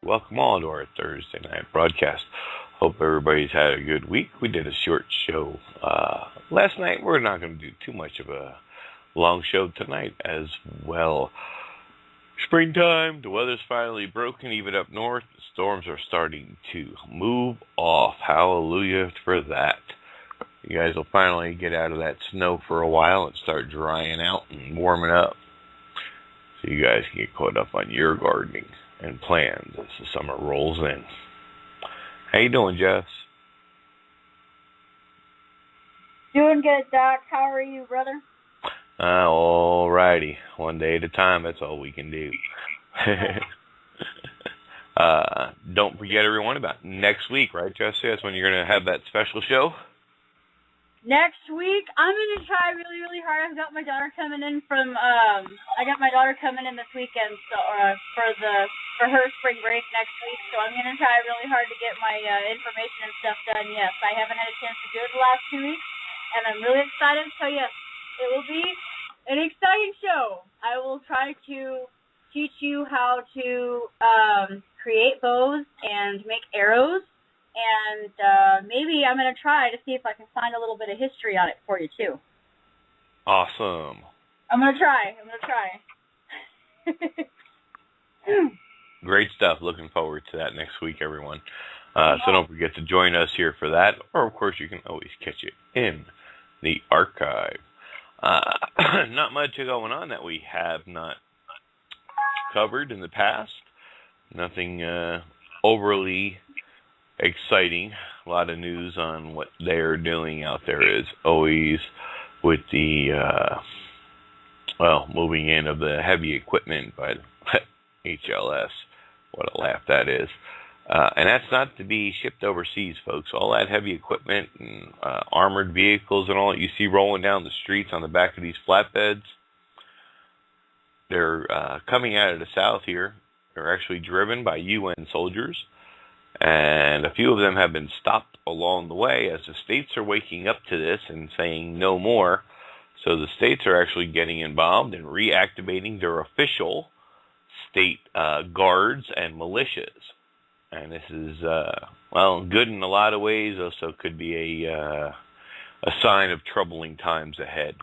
Welcome all to our Thursday night broadcast. Hope everybody's had a good week. We did a short show last night. We're not going to do too much of a long show tonight as well. Springtime, the weather's finally broken, even up north. The storms are starting to move off. Hallelujah for that. You guys will finally get out of that snow for a while and start drying out and warming up, so you guys can get caught up on your gardening and plans as the summer rolls in. How you doing, Jess? Doing good, Doc. How are you, brother? All righty. One day at a time. That's all we can do. Don't forget, everyone, about next week, right, Jesse? That's when you're going to have that special show? Next week, I'm going to try really, really hard. I've got my daughter coming in this weekend, so for her spring break next week, so I'm going to try really hard to get my information and stuff done. Yes, I haven't had a chance to do it the last 2 weeks, and I'm really excited, so yes, it will be an exciting show. I will try to teach you how to create bows and make arrows, and maybe I'm going to try to see if I can find a little bit of history on it for you, too. Awesome. I'm going to try. Great stuff. Looking forward to that next week, everyone. So don't forget to join us here for that, or, of course, you can always catch it in the archive. Not much going on that we have not covered in the past. Nothing overly exciting. A lot of news on what they're doing out there as always with the moving in of the heavy equipment by HLS. What a laugh that is. And that's not to be shipped overseas, folks. All that heavy equipment and armored vehicles and all that you see rolling down the streets on the back of these flatbeds, they're coming out of the south here. They're actually driven by UN soldiers, and a few of them have been stopped along the way as the states are waking up to this and saying no more. So the states are actually getting involved and reactivating their official state guards and militias. And this is, good in a lot of ways. Also could be a sign of troubling times ahead.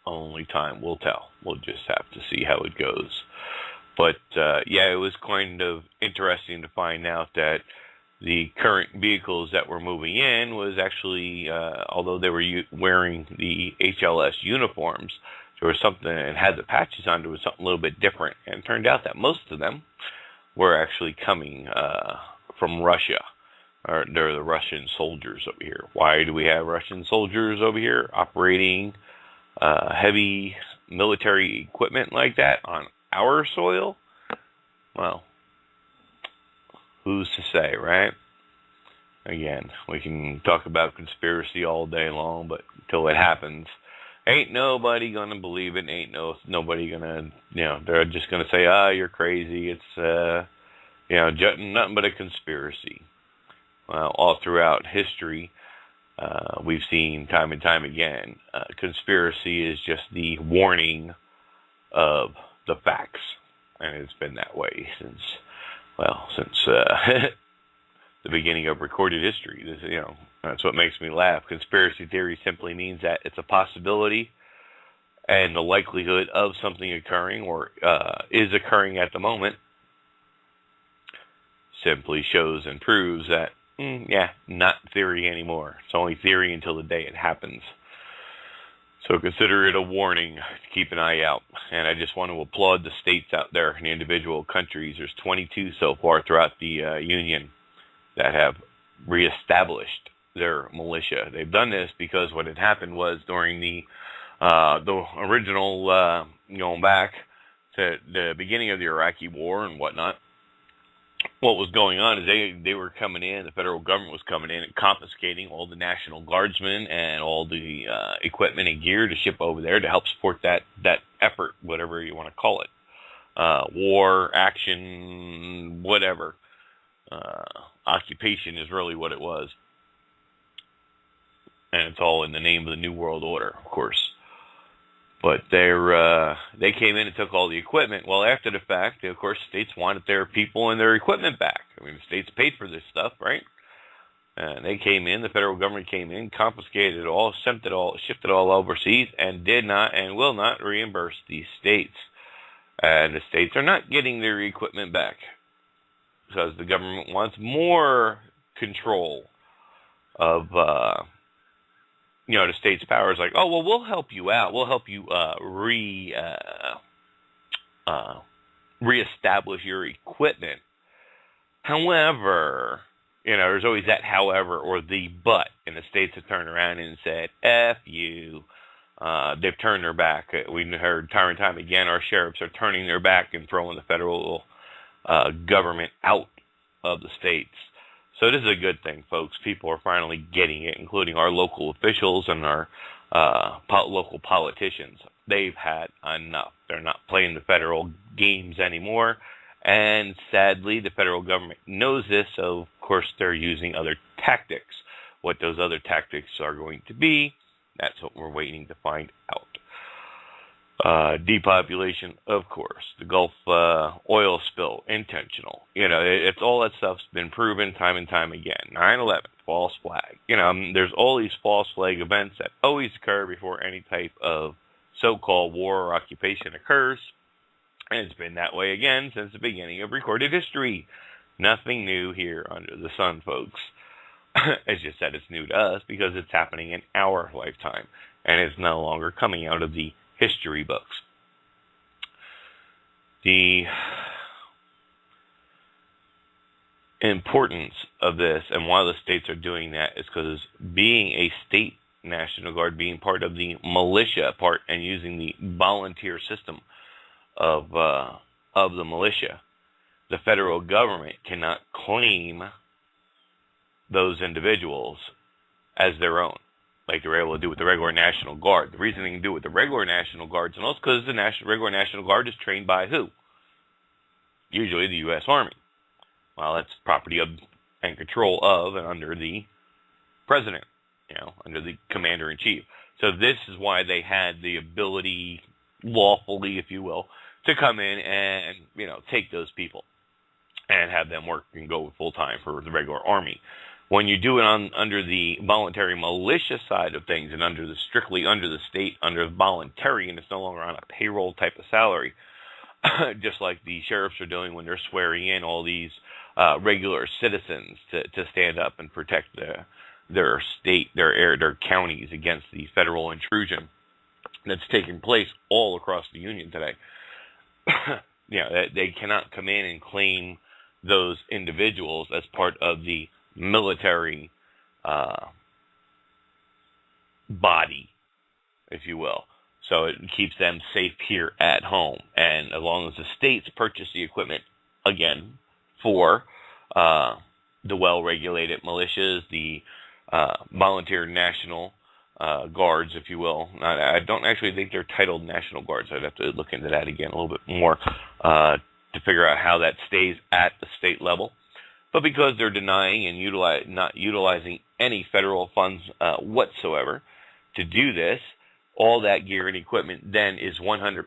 Only time will tell. We'll just have to see how it goes. But, it was kind of interesting to find out that the current vehicles that were moving in was actually, although they were wearing the HLS uniforms, there was something that had the patches on, there was something a little bit different. And it turned out that most of them were actually coming from Russia. Or they're the Russian soldiers over here. Why do we have Russian soldiers over here operating heavy military equipment like that on our soil? Well, who's to say, right? Again, we can talk about conspiracy all day long, but until it happens, ain't nobody gonna believe it. Ain't nobody gonna, they're just gonna say, you're crazy. It's, nothing but a conspiracy. Well, all throughout history, we've seen time and time again, conspiracy is just the warning of the facts. And it's been that way since the beginning of recorded history. That's what makes me laugh. Conspiracy theory simply means that it's a possibility and the likelihood of something occurring or is occurring at the moment simply shows and proves that, not theory anymore. It's only theory until the day it happens. So consider it a warning to keep an eye out. And I just want to applaud the states out there and the individual countries. There's 22 so far throughout the Union that have reestablished their militia. They've done this because what had happened was during the original, going back to the beginning of the Iraqi war and whatnot, what was going on is they were coming in, the federal government was coming in and confiscating all the National Guardsmen and all the equipment and gear to ship over there to help support that effort, whatever you want to call it. War, action, whatever. Occupation is really what it was. And it's all in the name of the New World Order, of course. But they came in and took all the equipment. Well, after the fact, of course, states wanted their people and their equipment back. I mean, the states paid for this stuff, right? And they came in, the federal government came in, confiscated it all, shipped it all overseas, and did not and will not reimburse these states. And the states are not getting their equipment back because the government wants more control of, the state's powers. Like, oh, well, we'll help you out. We'll help you reestablish your equipment. However, there's always that however or the but, and the states have turned around and said, F you. They've turned their back. We heard time and time again, our sheriffs are turning their back and throwing the federal government out of the states. So this is a good thing, folks. People are finally getting it, including our local officials and our local politicians. They've had enough. They're not playing the federal games anymore. And sadly, the federal government knows this, so of course they're using other tactics. What those other tactics are going to be, that's what we're waiting to find out. Depopulation, of course. The Gulf oil spill, intentional. It's all that stuff's been proven time and time again. 9/11, false flag. There's all these false flag events that always occur before any type of so-called war or occupation occurs. And it's been that way again since the beginning of recorded history. Nothing new here under the sun, folks. It's just that it's new to us because it's happening in our lifetime. And it's no longer coming out of the history books. The importance of this and why the states are doing that is because being a state National Guard, being part of the militia part and using the volunteer system of the militia, the federal government cannot claim those individuals as their own, like they're able to do with the regular National Guard. The reason they can do it with the regular National Guards and all is because the regular National Guard is trained by who? Usually the U.S. Army. Well, that's property of and control of and under the president, under the commander-in-chief. So this is why they had the ability, lawfully, if you will, to come in and, take those people and have them work and go full-time for the regular Army. When you do it under the voluntary militia side of things and strictly under the state, under voluntary, and it's no longer on a payroll type of salary, just like the sheriffs are doing when they're swearing in all these regular citizens to stand up and protect their state, their counties against the federal intrusion that's taking place all across the Union today. They cannot come in and claim those individuals as part of the military body, if you will. So it keeps them safe here at home. And as long as the states purchase the equipment, again, for the well-regulated militias, the volunteer National Guards, if you will. I don't actually think they're titled National Guards. I'd have to look into that again a little bit more to figure out how that stays at the state level. But because they're denying and not utilizing any federal funds whatsoever to do this, all that gear and equipment then is 100%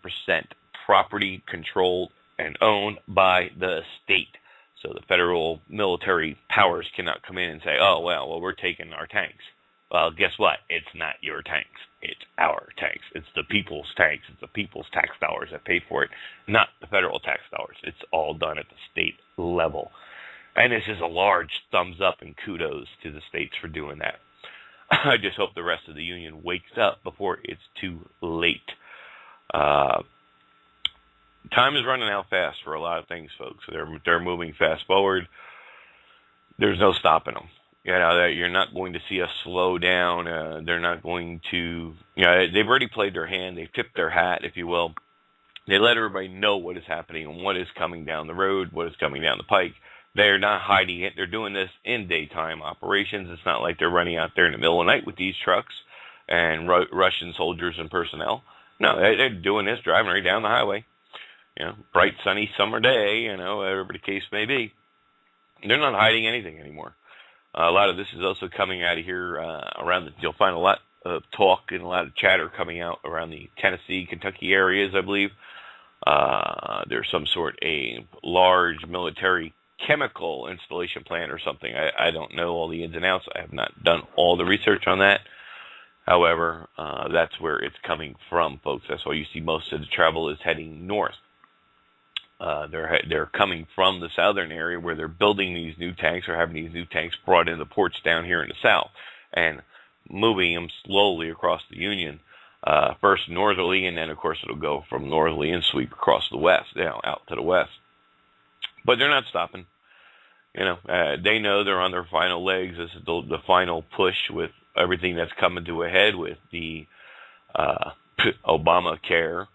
property controlled and owned by the state. So the federal military powers cannot come in and say, oh, well, we're taking our tanks. Well, guess what? It's not your tanks. It's our tanks. It's the people's tanks. It's the people's tax dollars that pay for it, not the federal tax dollars. It's all done at the state level. And this is a large thumbs up and kudos to the states for doing that. I just hope the rest of the union wakes up before it's too late. Time is running out fast for a lot of things, folks. They're moving fast forward. There's no stopping them. You're not going to see us slow down. They're not going to, they've already played their hand. They've tipped their hat, if you will. They let everybody know what is happening and what is coming down the road, what is coming down the pike. They're not hiding it. They're doing this in daytime operations. It's not like they're running out there in the middle of the night with these trucks and Russian soldiers and personnel. No, they're doing this, driving right down the highway. Bright, sunny summer day, whatever the case may be. They're not hiding anything anymore. A lot of this is also coming out of here around you'll find a lot of talk and a lot of chatter coming out around the Tennessee, Kentucky areas, I believe. There's some sort a large military chemical installation plant or something. I don't know all the ins and outs. I have not done all the research on that. However, that's where it's coming from, folks. That's why you see most of the travel is heading north. They're coming from the southern area where they're building these new tanks or having these new tanks brought into the ports down here in the south and moving them slowly across the Union. First northerly, and then of course it'll go from northerly and sweep across the west, out to the west. But they're not stopping. They know they're on their final legs. This is the final push with everything that's coming to a head with the Obamacare,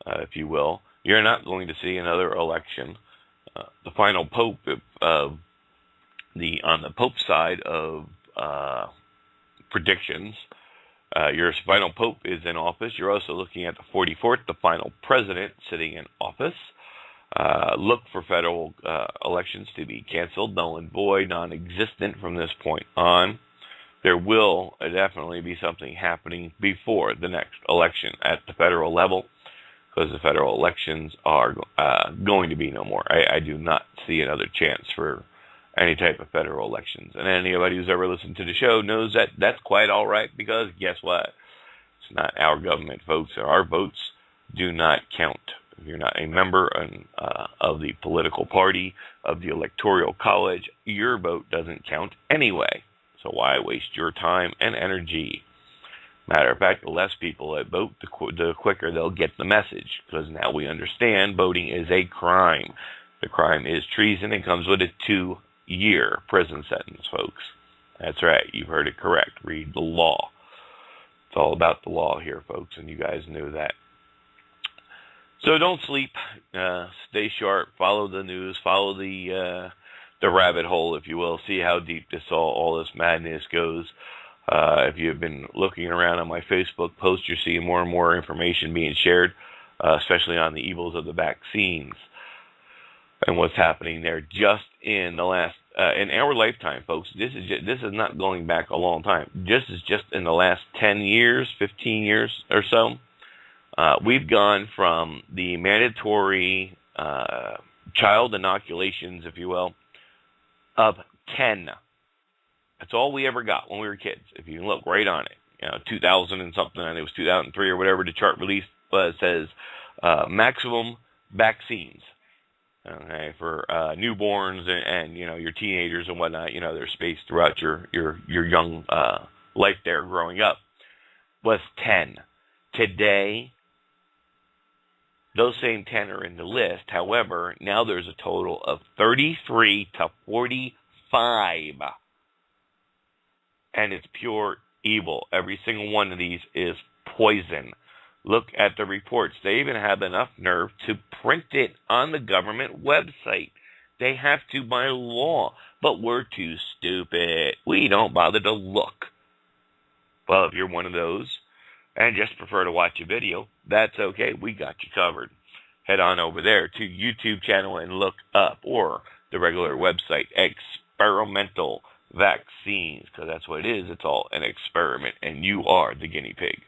if you will. You're not going to see another election. The final pope on the pope side of predictions. Your final pope is in office. You're also looking at the 44th, the final president sitting in office. Look for federal elections to be canceled, null and void, non-existent from this point on. There will definitely be something happening before the next election at the federal level, because the federal elections are going to be no more. I do not see another chance for any type of federal elections. And anybody who's ever listened to the show knows that that's quite all right, because guess what? It's not our government, folks. Our votes do not count. If you're not a member of the political party, of the electoral college, your vote doesn't count anyway. So why waste your time and energy? Matter of fact, the less people that vote, the quicker they'll get the message, because now we understand voting is a crime. The crime is treason. It comes with a 2-year prison sentence, folks. That's right. You've heard it correct. Read the law. It's all about the law here, folks, and you guys know that. So don't sleep. Stay sharp. Follow the news. Follow the rabbit hole, if you will. See how deep all this madness goes. If you've been looking around on my Facebook post, you're seeing more and more information being shared, especially on the evils of the vaccines and what's happening there just in the last, in our lifetime, folks. This is not going back a long time. This is just in the last 10 years, 15 years or so. We've gone from the mandatory child inoculations, if you will, of 10. That's all we ever got when we were kids. If you look right on it, 2000 and something, and it was 2003 or whatever the chart released, it says maximum vaccines. Okay, for newborns and your teenagers and whatnot. There's space throughout your young life there growing up. Was 10. Today, those same 10 are in the list. However, now there's a total of 33 to 45. And it's pure evil. Every single one of these is poison. Look at the reports. They even have enough nerve to print it on the government website. They have to by law. But we're too stupid. We don't bother to look. Well, if you're one of those and just prefer to watch a video, that's okay. We got you covered. Head on over there to YouTube channel and look up, or the regular website, Experimental Vaccines, because that's what it is. It's all an experiment, and you are the guinea pig.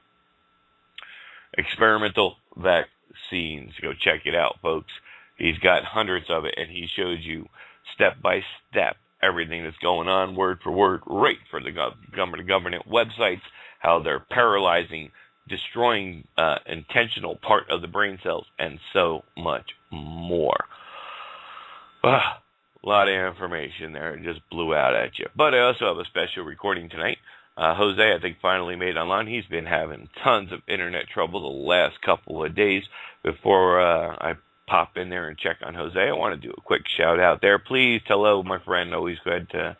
Experimental Vaccines. Go check it out, folks. He's got hundreds of it, and he shows you step by step everything that's going on, word for word, right for the government websites, how they're paralyzing, destroying intentional part of the brain cells, and so much more. A lot of information there. It just blew out at you. But I also have a special recording tonight. Jose, I think, finally made online. He's been having tons of internet trouble the last couple of days. Before I pop in there and check on Jose, I want to do a quick shout out there. Please hello, my friend. Always glad to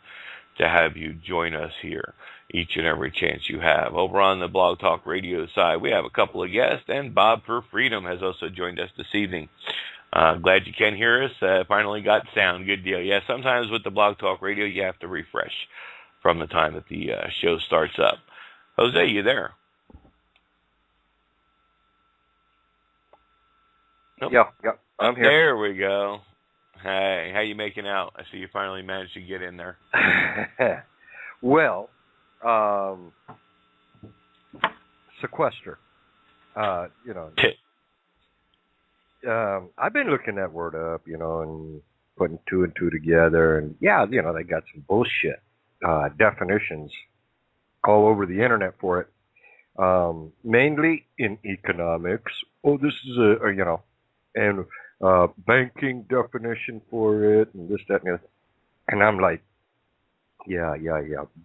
have you join us here each and every chance you have. Over on the Blog Talk Radio side, we have a couple of guests, and Bob for Freedom has also joined us this evening. Glad you can hear us. Finally got sound. Good deal. Yeah, sometimes with the Blog Talk Radio, you have to refresh from the time that the show starts up. Jose, you there? Nope. Yeah, I'm here. There we go. Hey, how you making out? I see you finally managed to get in there. Well, sequester. I've been looking that word up, and putting two and two together, and yeah, they got some bullshit definitions all over the internet for it. Mainly in economics. Oh, this is and banking definition for it, and this, that, and the other. And I'm like, yeah,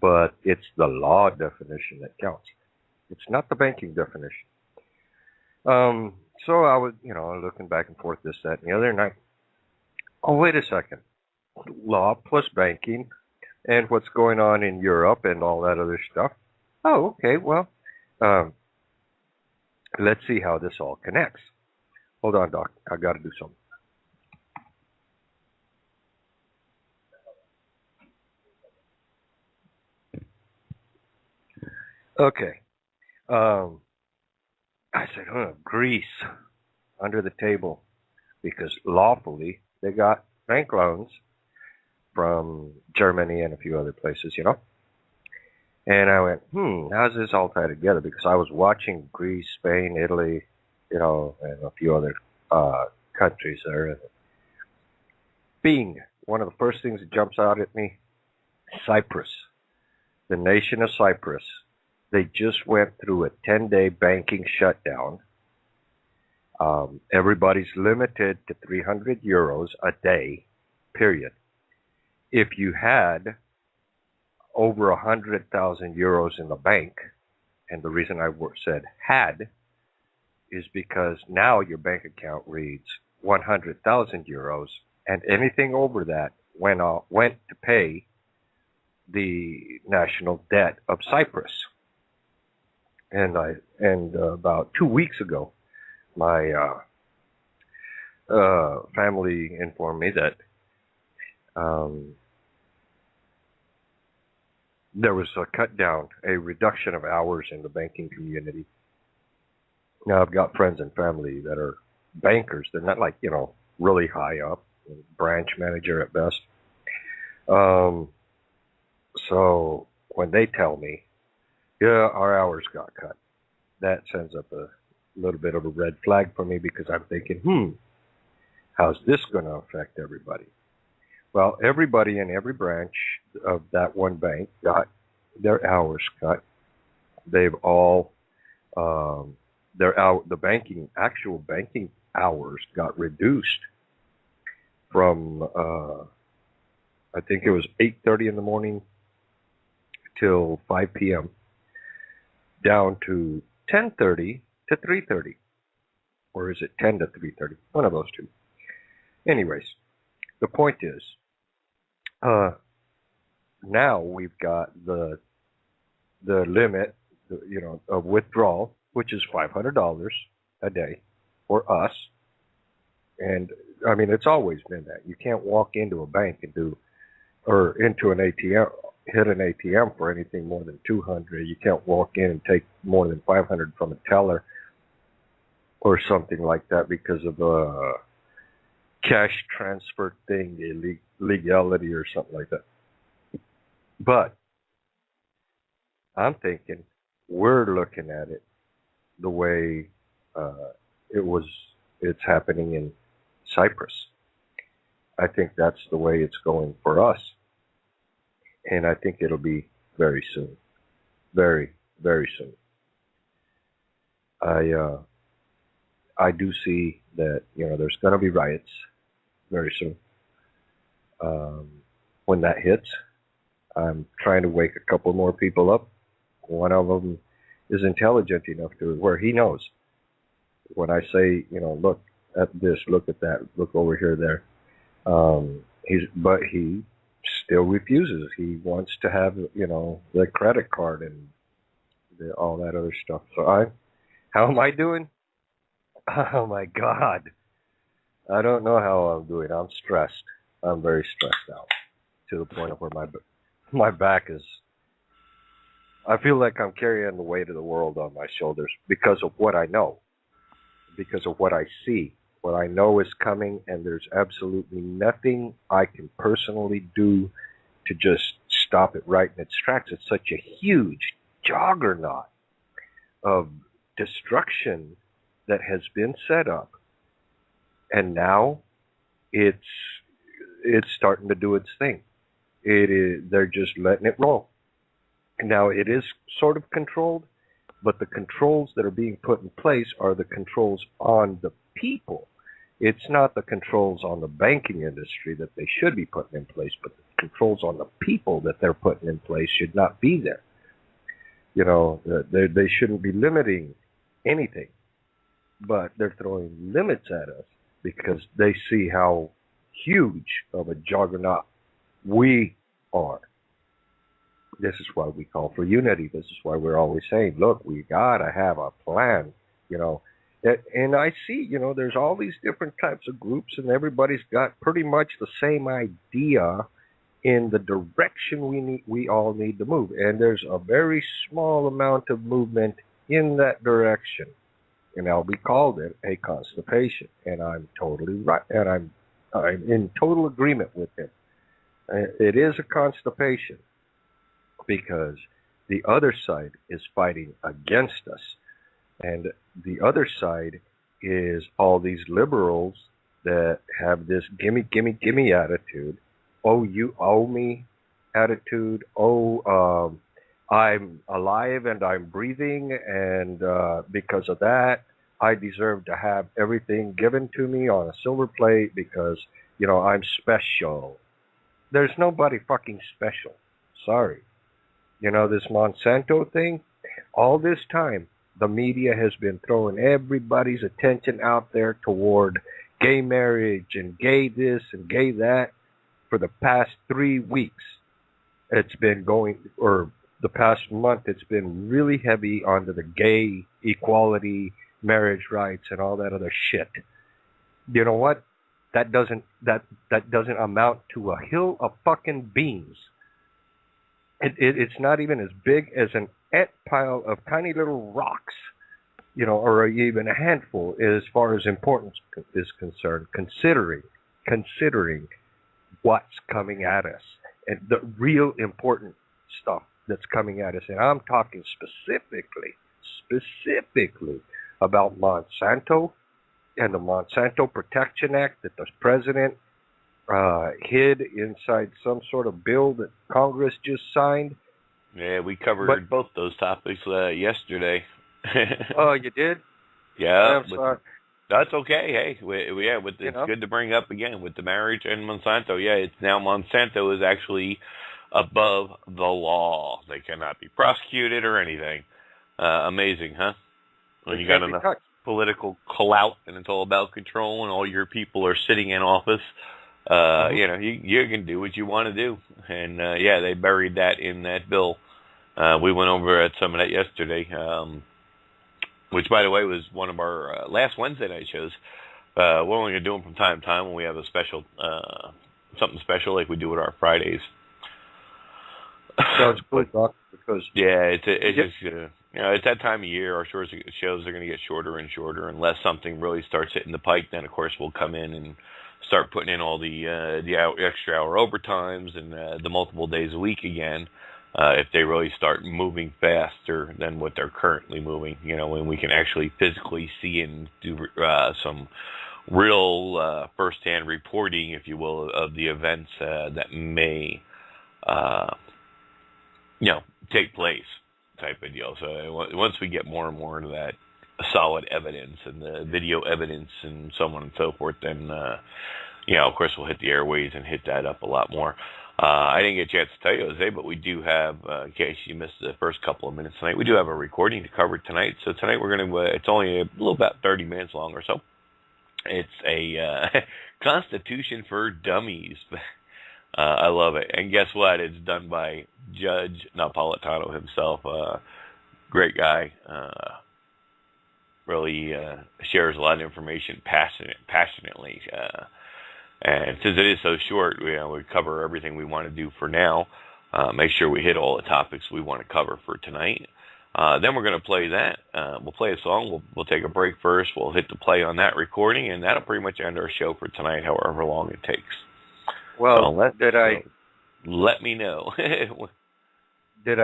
but it's the law definition that counts. It's not the banking definition. So I was, looking back and forth, this, that, and the other, and oh, wait a second. Law plus banking and what's going on in Europe and all that other stuff. Oh, okay, well, let's see how this all connects. Hold on, Doc. I got to do something. Okay. I said, Greece under the table, because lawfully they got bank loans from Germany and a few other places, And I went, how's this all tied together? Because I was watching Greece, Spain, Italy, and a few other countries there. Being one of the first things that jumps out at me, Cyprus, the nation of Cyprus. They just went through a 10-day banking shutdown. Everybody's limited to 300 euros a day, period. If you had over 100,000 euros in the bank, and the reason I said had is because now your bank account reads 100,000 euros, and anything over that went to pay the national debt of Cyprus. And about 2 weeks ago, my family informed me that there was a reduction of hours in the banking community. Now, I've got friends and family that are bankers. They're not like, really high up, branch manager at best. So when they tell me, yeah, our hours got cut, that sends up a little bit of a red flag for me, because I'm thinking, how's this going to affect everybody? Well, everybody in every branch of that one bank got their hours cut. They've all, the actual banking hours got reduced from, I think it was 8:30 in the morning till 5 p.m. down to 10:30 to 3:30, or is it 10 to 3:30? One of those two. Anyways, the point is, now we've got the limit, of withdrawal, which is $500 a day for us. And I mean, it's always been that. You can't walk into a bank and into an ATM, hit an ATM for anything more than $200. You can't walk in and take more than $500 from a teller or something like that because of a cash transfer thing, illegality or something like that. But I'm thinking we're looking at it the way it's happening in Cyprus. I think that's the way it's going for us. And I think it'll be very soon. Very, very soon. I do see that, there's going to be riots very soon. When that hits, I'm trying to wake a couple more people up. One of them is intelligent enough to where he knows. When I say, look at this, look at that, look over here, there. But he still refuses. He wants to have, the credit card and all that other stuff. So how am I doing? Oh my God. I don't know how I'm doing. I'm stressed. I'm very stressed out to the point of where my back is. I feel like I'm carrying the weight of the world on my shoulders because of what I know, because of what I see, what I know is coming, and there's absolutely nothing I can personally do to just stop it right in its tracks. It's such a huge juggernaut of destruction that has been set up, and now it's starting to do its thing. They're just letting it roll. Now it is sort of controlled, but the controls that are being put in place are the controls on the people. It's not the controls on the banking industry that they should be putting in place, but the controls on the people that they're putting in place should not be there. You know, they shouldn't be limiting anything, but they're throwing limits at us because they see how huge of a juggernaut we are. This is why we call for unity. This is why we're always saying, look, we got to have a plan, you know. And I see, you know, there's all these different types of groups, and everybody's got pretty much the same idea in the direction we all need to move. And there's a very small amount of movement in that direction. And Albie called it a constipation. And I'm totally right. And I'm in total agreement with him. It is a constipation because the other side is fighting against us. And the other side is all these liberals that have this gimme, gimme, gimme attitude. Oh, you owe me attitude. Oh, I'm alive and I'm breathing, and because of that, I deserve to have everything given to me on a silver plate because, you know, I'm special. There's nobody fucking special. Sorry. You know, this Monsanto thing, all this time, the media has been throwing everybody's attention out there toward gay marriage and gay this and gay that for the past 3 weeks. It's been going, or the past month, it's been really heavy onto the gay equality, marriage rights, and all that other shit. You know what? That doesn't amount to a hill of fucking beans. It's not even as big as an ant pile of tiny little rocks, you know, or even a handful as far as importance is concerned, considering what's coming at us and the real important stuff that's coming at us. And I'm talking specifically about Monsanto and the Monsanto Protection Act that the president hid inside some sort of bill that Congress just signed. Yeah, we covered both those topics yesterday. Oh, you did? Yeah. I'm sorry. That's okay. Hey, it's good to bring up again with the marriage and Monsanto. Yeah, it's now Monsanto is actually above the law. They cannot be prosecuted or anything. Amazing, huh? When you got enough political clout and it's all about control and all your people are sitting in office, you know, you can do what you want to do. And, yeah, they buried that in that bill. We went over at some of that yesterday, which, by the way, was one of our last Wednesday night shows. We're only going to do them from time to time when we have a special, something special like we do with our Fridays. Sounds cool, Doc, because... Yeah, it's just, you know, it's that time of year. Our shows are going to get shorter and shorter unless something really starts hitting the pike. Then, of course, we'll come in and start putting in all the extra hour overtimes and the multiple days a week again. If they really start moving faster than what they're currently moving, you know, when we can actually physically see and do some real first-hand reporting, if you will, of the events that may, you know, take place type of deal. So once we get more and more into that solid evidence and the video evidence and so on and so forth, then, you know, of course, we'll hit the airways and hit that up a lot more. I didn't get a chance to tell you, Jose, but we do have, in case you missed the first couple of minutes tonight, we do have a recording to cover tonight. So tonight we're going to, it's only a little about 30 minutes long or so. It's a Constitution for Dummies. I love it. And guess what? It's done by Judge Napolitano himself. Great guy. Really shares a lot of information passionately. And since it is so short, we cover everything we want to do for now. Make sure we hit all the topics we want to cover for tonight. Then we're going to play that. We'll play a song. We'll take a break first. We'll hit the play on that recording, and that'll pretty much end our show for tonight, however long it takes. Well, let me know. Did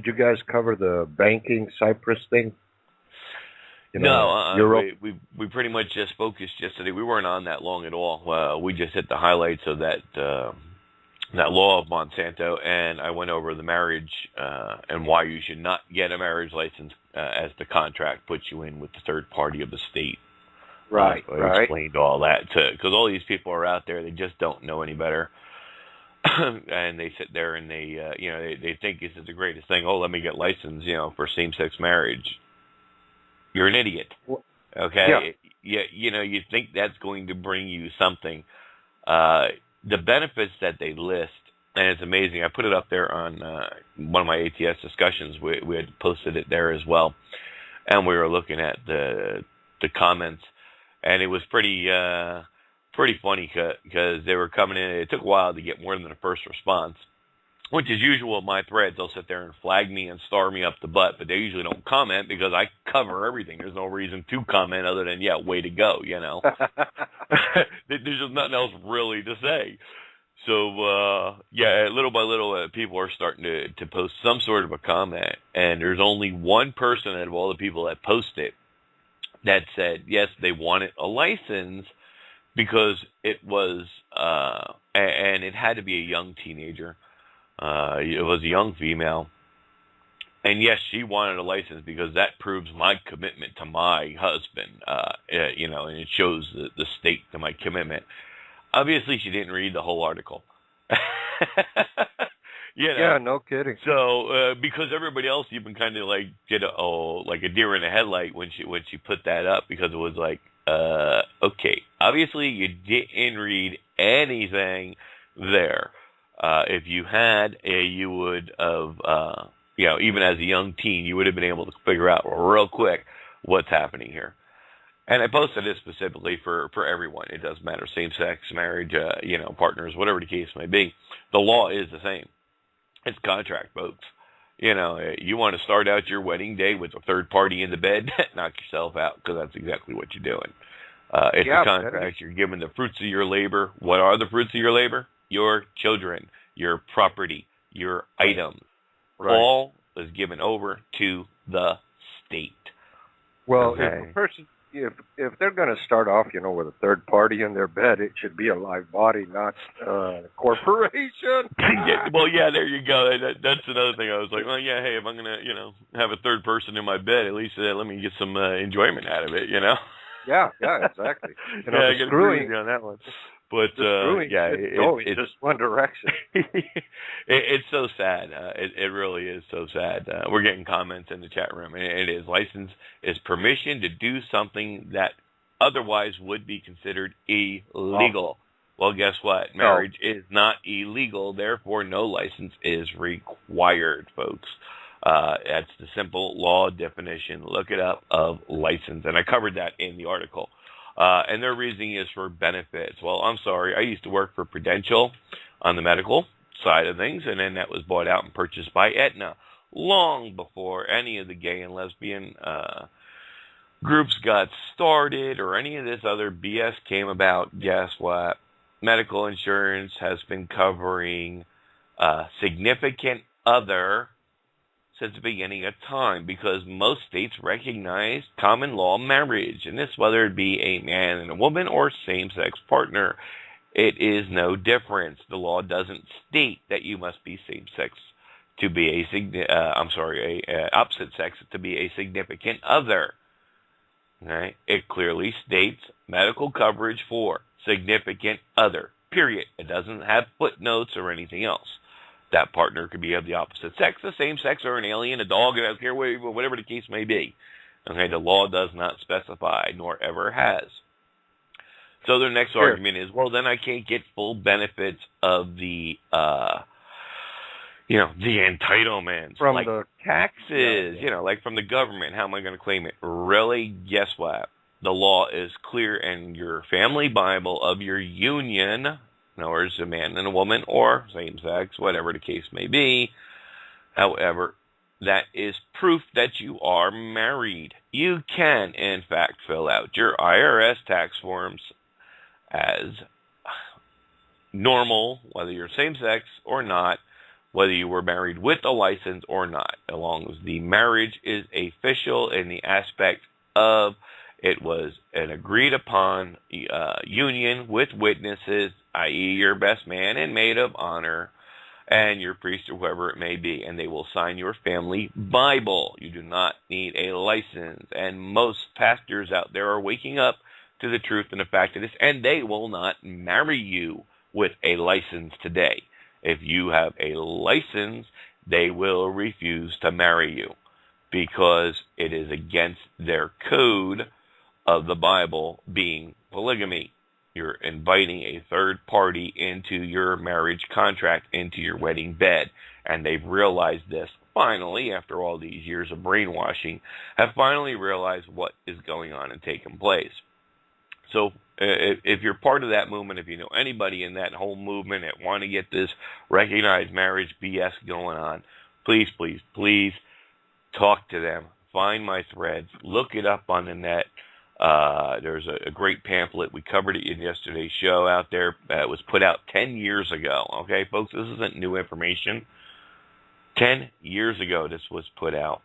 you guys cover the banking Cyprus thing? You No, know, Europe. we pretty much just focused yesterday. We weren't on that long at all. We just hit the highlights of that law of Monsanto, and I went over the marriage and why you should not get a marriage license as the contract puts you in with the third party of the state. Right, I right. explained all that because all these people are out there; they just don't know any better, and they sit there and they think this is the greatest thing. Oh, let me get licensed, for same-sex marriage. You're an idiot. Okay? Yeah. You think that's going to bring you something. The benefits that they list, and it's amazing. I put it up there on one of my ATS discussions. We had posted it there as well, and we were looking at the comments, and it was pretty funny because they were coming in. It took a while to get more than the first response, which is usual in my threads. They'll sit there and flag me and star me up the butt, but they usually don't comment because I cover everything. There's no reason to comment other than, way to go, There's just nothing else really to say. So, little by little, people are starting to post some sort of a comment, and there's only one person out of all the people that posted that said, yes, they wanted a license because it was, and it had to be a young teenager. It was a young female. And yes, she wanted a license because that proves my commitment to my husband, and it shows the state to my commitment. Obviously, she didn't read the whole article. Yeah, no kidding. So, because everybody else even kind of did like a deer in the headlight when she put that up, because it was like, okay, obviously you didn't read anything there. If you had, you would have, even as a young teen, you would have been able to figure out real quick what's happening here. And I posted this specifically for everyone. It doesn't matter, same-sex marriage, partners, whatever the case may be. The law is the same. It's contract, folks. You want to start out your wedding day with a third party in the bed, knock yourself out, because that's exactly what you're doing. It's a contract. You're given the fruits of your labor. What are the fruits of your labor? Your children, your property, your items. Right. All is given over to the state. Well, if a person, if they're going to start off, with a third party in their bed, it should be a live body, not a corporation. There you go. That's another thing. I was like, hey, if I'm going to, have a third person in my bed, at least let me get some enjoyment out of it, Yeah, exactly. I got to agree with you on that one. But it's just one direction. It's so sad. It really is so sad. We're getting comments in the chat room, and it is. License is permission to do something that otherwise would be considered illegal. Well, guess what? Marriage is not illegal, therefore no license is required, folks. That's the simple law definition. Look it up of license, and I covered that in the article. And their reasoning is for benefits. Well, I'm sorry. I used to work for Prudential on the medical side of things, and then that was bought out and purchased by Aetna long before any of the gay and lesbian groups got started or any of this other BS came about. Guess what? Medical insurance has been covering significant other since the beginning of time, because most states recognize common law marriage, and this whether it be a man and a woman or same-sex partner. It is no difference. The law doesn't state that you must be same-sex to be opposite sex to be a significant other. Okay? It clearly states medical coverage for significant other. Period. It doesn't have footnotes or anything else. That partner could be of the opposite sex, the same sex, or an alien, a dog, I don't care, whatever the case may be. Okay, the law does not specify, nor ever has. So their next argument is, well, then I can't get full benefits of the, the entitlements, from like the taxes, like from the government. How am I going to claim it? Really? Guess what? The law is clear in your family Bible of your union. In other words, a man and a woman, or same-sex, whatever the case may be. However, that is proof that you are married. You can, in fact, fill out your IRS tax forms as normal, whether you're same-sex or not, whether you were married with a license or not, as long as the marriage is official in the aspect of. It was an agreed upon union with witnesses, i.e. your best man and maid of honor, and your priest or whoever it may be, and they will sign your family Bible. You do not need a license, and most pastors out there are waking up to the truth and the fact of this, and they will not marry you with a license today. If you have a license, they will refuse to marry you because it is against their code of the Bible being polygamy. You're inviting a third party into your marriage contract, into your wedding bed. And they've realized this finally, after all these years of brainwashing, have finally realized what is going on and taking place. So if you're part of that movement, if you know anybody in that whole movement that want to get this recognized marriage BS going on, please, please, please talk to them. Find my threads. Look it up on the net. There's a great pamphlet. We covered it in yesterday's show out there. It was put out 10 years ago. Okay, folks, this isn't new information. 10 years ago this was put out.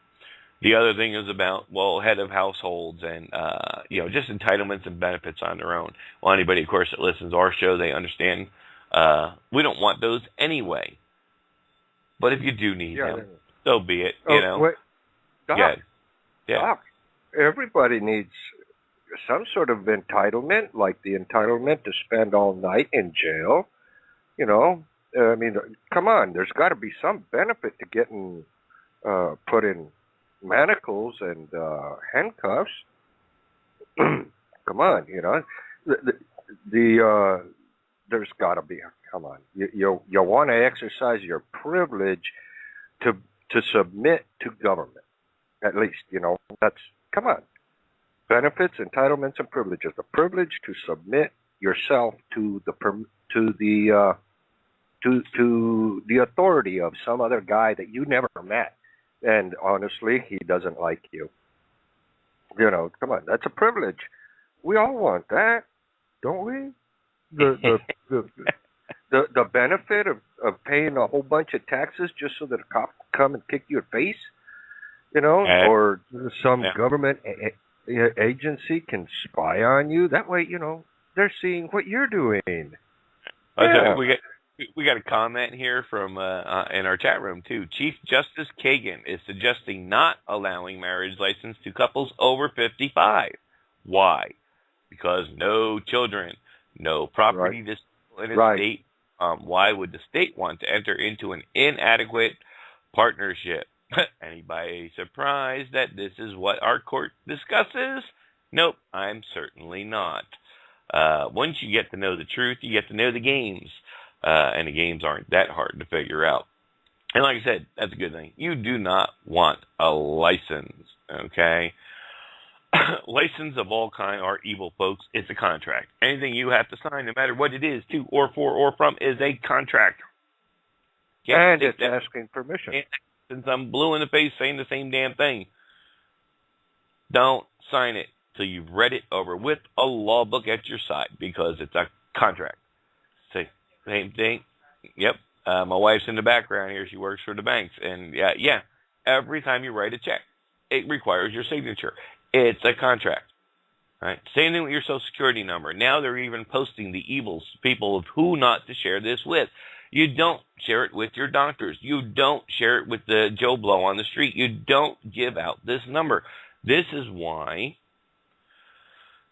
The other thing is about, well, head of households and, just entitlements and benefits on their own. Well, anybody, of course, that listens to our show, they understand we don't want those anyway. But if you do need them, so be it, Wait, Doc, yeah. Doc, everybody needs some sort of entitlement, like the entitlement to spend all night in jail. I mean, come on, there's got to be some benefit to getting put in manacles and handcuffs. Come on, there's got to be. Come on, you want to exercise your privilege to submit to government, at least. That's, come on. Benefits, entitlements, and privileges. The privilege to submit yourself to the authority of some other guy that you never met, and honestly, he doesn't like you. Come on, that's a privilege. We all want that, don't we? The benefit of paying a whole bunch of taxes just so that a cop will come and kick you in the face, or some government agency can spy on you. That way, they're seeing what you're doing. Yeah. We got a comment here from in our chat room too. Chief Justice Kagan is suggesting not allowing marriage license to couples over 55. Why? Because no children, no property in a state. Why would the state want to enter into an inadequate partnership? Anybody surprised that this is what our court discusses? Nope, I'm certainly not. Once you get to know the truth, you get to know the games. And the games aren't that hard to figure out. And like I said, that's a good thing. You do not want a license, okay? License of all kind are evil, folks. It's a contract. Anything you have to sign, no matter what it is, to or for or from, is a contract. And it's asking permission. Since I'm blue in the face saying the same damn thing, don't sign it till you've read it over with a law book at your side, because it's a contract. Say, same thing. Yep. My wife's in the background here. She works for the banks. And yeah, every time you write a check, it requires your signature. It's a contract. Right? Same thing with your Social Security number. Now they're even posting the evils, people of who not to share this with. You don't share it with your doctors. You don't share it with the Joe Blow on the street. You don't give out this number. This is why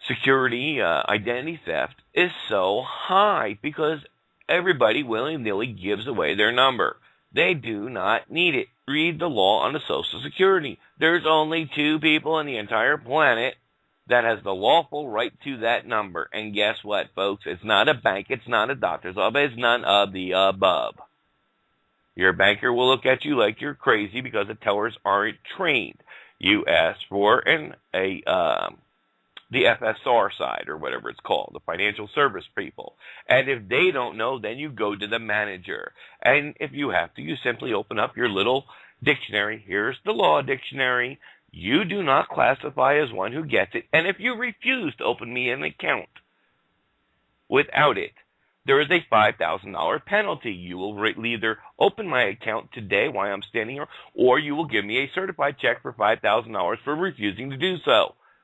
security, identity theft is so high, because everybody willy-nilly gives away their number. They do not need it. Read the law on the Social Security. There's only 2 people on the entire planet that has the lawful right to that number. And guess what, folks? It's not a bank. It's not a doctor's office. It's none of the above. Your banker will look at you like you're crazy because the tellers aren't trained. You ask for the FSR side, or whatever it's called, the financial service people. And if they don't know, then you go to the manager. And if you have to, you simply open up your little dictionary. Here's the law dictionary. You do not classify as one who gets it. And if you refuse to open me an account without it, there is a $5,000 penalty. You will either open my account today while I'm standing here, or you will give me a certified check for $5,000 for refusing to do so.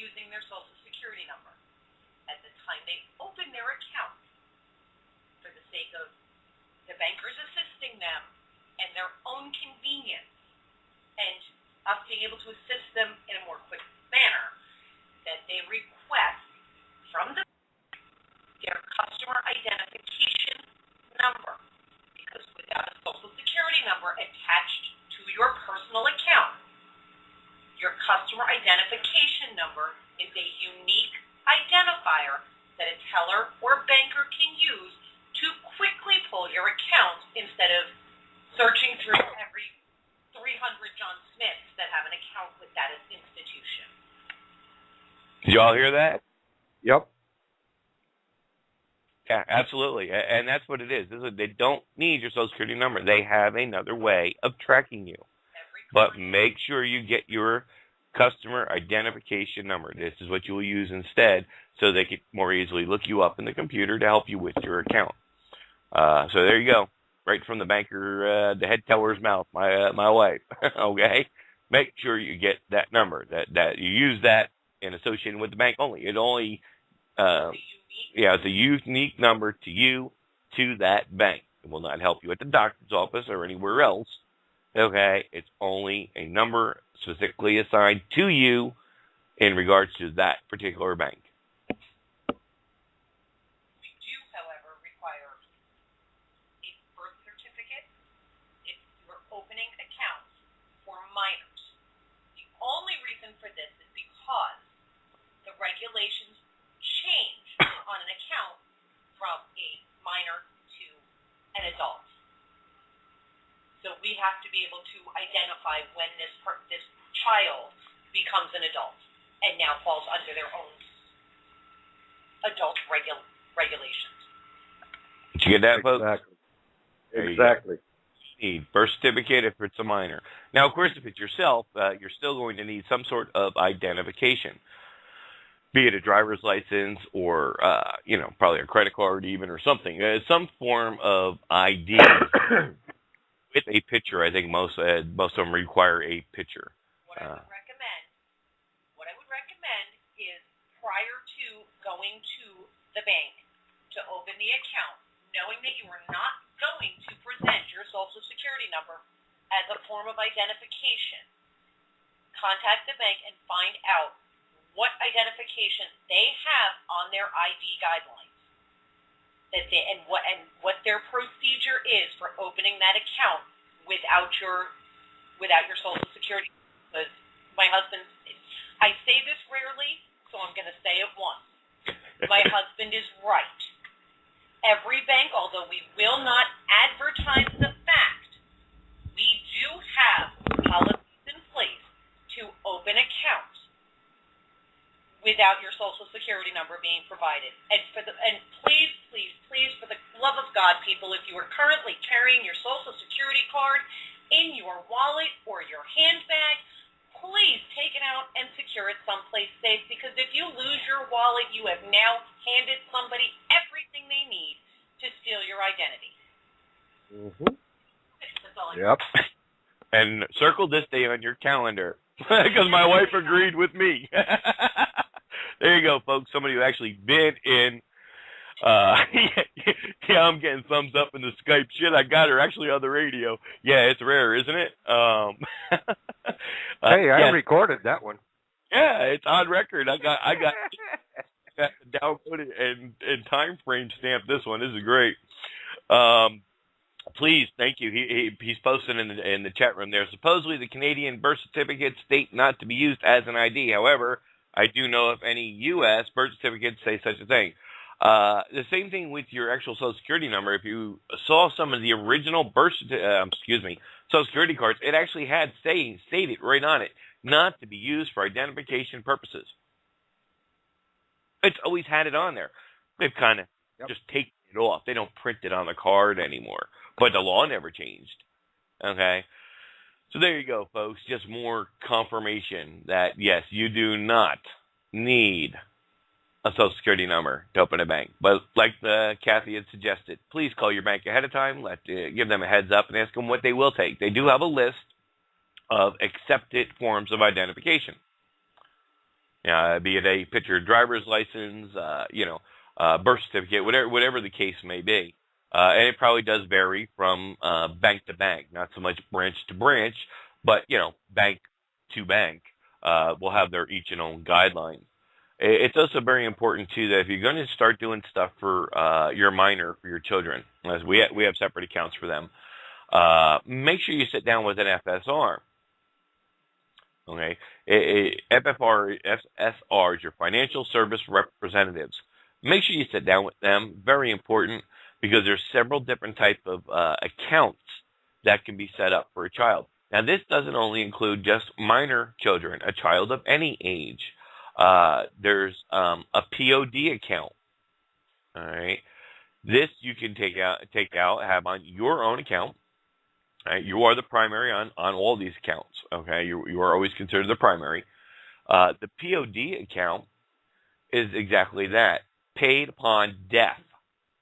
using their Social Security number. At the time they open their account, for the sake of the bankers assisting them and their own convenience, and us being able to assist them in a more quick manner, that they request from their customer identification number. Because without a Social Security number attached to your personal account, your customer identification number is a unique identifier that a teller or banker can use to quickly pull your account instead of searching through every 300 John Smiths that have an account with that institution. Did you all hear that? Yep. Yeah, absolutely. And that's what it is. They don't need your Social Security number. They have another way of tracking you. But make sure you get your customer identification number. This is what you will use instead, so they can more easily look you up in the computer to help you with your account. So there you go. Right from the banker, the head teller's mouth, my wife. Okay? Make sure you get that number, that you use that in association with the bank only. It only... it's a unique number to you, to that bank. It will not help you at the doctor's office or anywhere else. Okay? It's only a number specifically assigned to you in regards to that particular bank. We do, however, require a birth certificate if you're opening accounts for minors. The only reason for this is because the regulations change on an account from a minor to an adult. So we have to be able to identify when this child becomes an adult and now falls under their own adult regulations. Did you get that, folks? Exactly. You need birth certificate if it's a minor. Now, of course, if it's yourself, you're still going to need some sort of identification. Be it a driver's license or, probably a credit card even or something. Some form of ID with a picture. I think most of them require a picture. What I would recommend is prior to going to the bank to open the account, knowing that you are not going to present your Social Security number as a form of identification, contact the bank and find out what identification they have on their ID guidelines, and what their procedure is for opening that account without your Social Security. Because my husband, I say this rarely, so I'm going to say it once. My husband is right. Every bank, although we will not advertise the fact, we do have policies in place to open accounts without your Social Security number being provided. And please, for the love of God, people, if you are currently carrying your Social Security card in your wallet or your handbag, please take it out and secure it someplace safe, because if you lose your wallet, you have now handed somebody everything they need to steal your identity. Mm-hmm. That's all I Yep. And circle this day on your calendar, because my wife agreed with me. There you go, folks. Somebody who actually been in. Yeah, I'm getting thumbs up in the Skype. Shit, I got her actually on the radio. Yeah, it's rare, isn't it? Hey, I recorded that one. Yeah, it's on record. I got downloaded and time frame stamped this one. This is great. Please, thank you. He's posted in the chat room there. Supposedly, the Canadian birth certificates state not to be used as an ID. However, I do know of any U.S. birth certificates say such a thing. The same thing with your actual Social Security number. If you saw some of the original Social Security cards, it actually had stated right on it not to be used for identification purposes. It's always had it on there. They've kind of just taken it off. They don't print it on the card anymore. But the law never changed. Okay? So there you go, folks. Just more confirmation that, yes, you do not need a Social Security number to open a bank. But like Kathy had suggested, please call your bank ahead of time. Give them a heads up and ask them what they will take. They do have a list of accepted forms of identification. Be it a picture of driver's license, birth certificate, whatever the case may be. And it probably does vary from bank to bank, not so much branch to branch, but bank to bank will have their each and own guidelines. It's also very important too that if you're going to start doing stuff for your minor, for your children, as we have separate accounts for them, make sure you sit down with an FSR. Okay, FSRs, your financial service representatives. Make sure you sit down with them. Very important, because there's several different types of accounts that can be set up for a child. Now, this doesn't only include just minor children, a child of any age. There's a POD account. All right, this you can take out, have on your own account. Right? You are the primary on all these accounts. Okay, you are always considered the primary. The POD account is exactly that, paid upon death.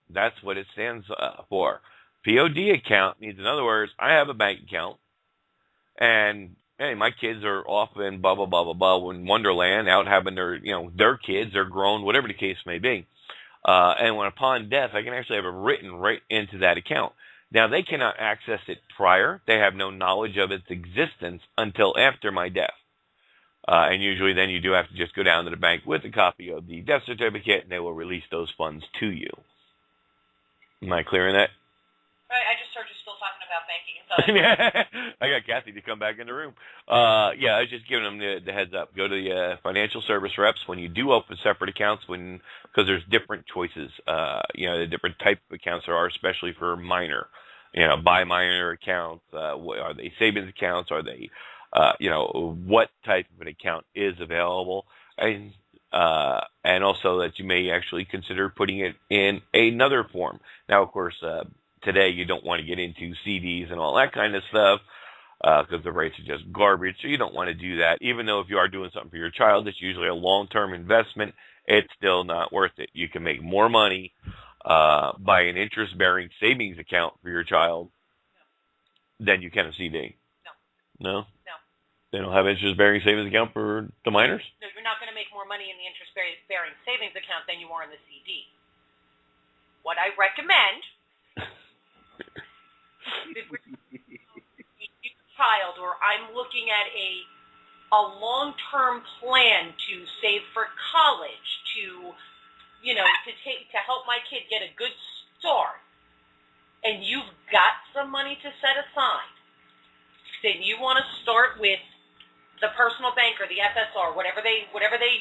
That's what it stands for. POD account means, in other words, I have a bank account, and hey, my kids are off in blah blah blah blah blah in Wonderland, out having their kids, they're grown, whatever the case may be. And when upon death, I can actually have it written right into that account. Now, they cannot access it prior. They have no knowledge of its existence until after my death. And usually then you do have to just go down to the bank with a copy of the death certificate, and they will release those funds to you. Am I clear on that? I just heard you still talking about banking. I got Kathy to come back in the room. I was just giving them the heads up. Go to the financial service reps when you do open separate accounts, because there's different choices. The different type of accounts there are, especially for minor. Buy minor accounts. Are they savings accounts? Are they, what type of an account is available? And also that you may actually consider putting it in another form. Now, of course, today you don't want to get into CDs and all that kind of stuff because the rates are just garbage, so you don't want to do that. Even though if you are doing something for your child, it's usually a long-term investment, it's still not worth it. You can make more money by an interest-bearing savings account for your child than you can a CD. No? No? They don't have an interest-bearing savings account for the minors? No, you're not going to make more money in the interest-bearing savings account than you are in the CD. What I recommend if we're a child, or I'm looking at a long-term plan to save for college, to help my kid get a good start, and you've got some money to set aside, then you want to start with the personal banker, the FSR, whatever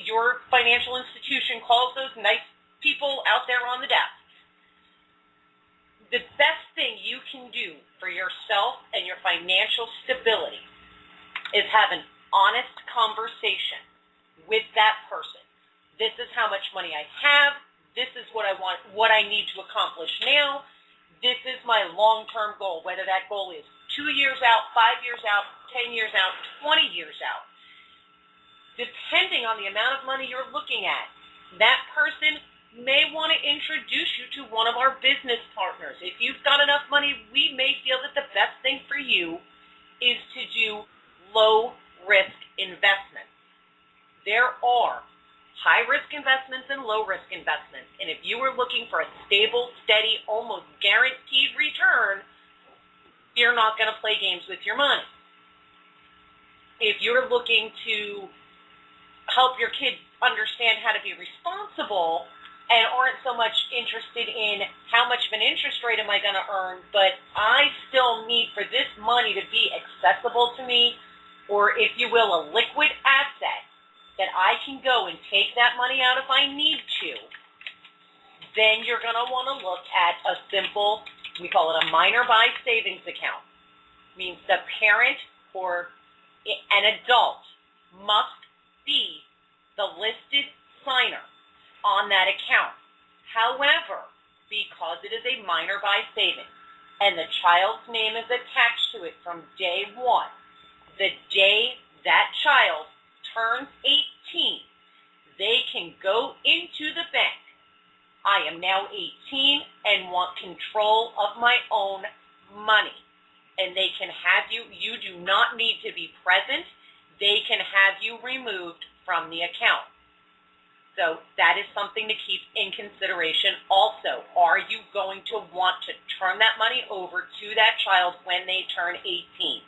your financial institution calls those nice people out there on the desk. The best thing you can do for yourself and your financial stability is have an honest conversation with that person. This is how much money I have. This is what I want, what I need to accomplish now. This is my long-term goal, whether that goal is 2 years out, 5 years out, 10 years out, 20 years out. Depending on the amount of money you're looking at, that person may want to introduce you to one of our business partners. If you've got enough money, we may feel that the best thing for you is to do low-risk investments. There are high-risk investments and low-risk investments. And if you are looking for a stable, steady, almost guaranteed return, you're not going to play games with your money. If you're looking to help your kids understand how to be responsible and aren't so much interested in how much of an interest rate am I going to earn, but I still need for this money to be accessible to me, or if you will, a liquid asset that I can go and take that money out if I need to, then you're going to want to look at a simple, we call it a minor buy savings account. It means the parent or an adult must be the listed signer on that account. However, because it is a minor buy savings and the child's name is attached to it from day one, the day that child turns 18, they can go into the bank. I am now 18 and want control of my own money. And they can have you do not need to be present. They can have you removed from the account. So that is something to keep in consideration also. Are you going to want to turn that money over to that child when they turn 18?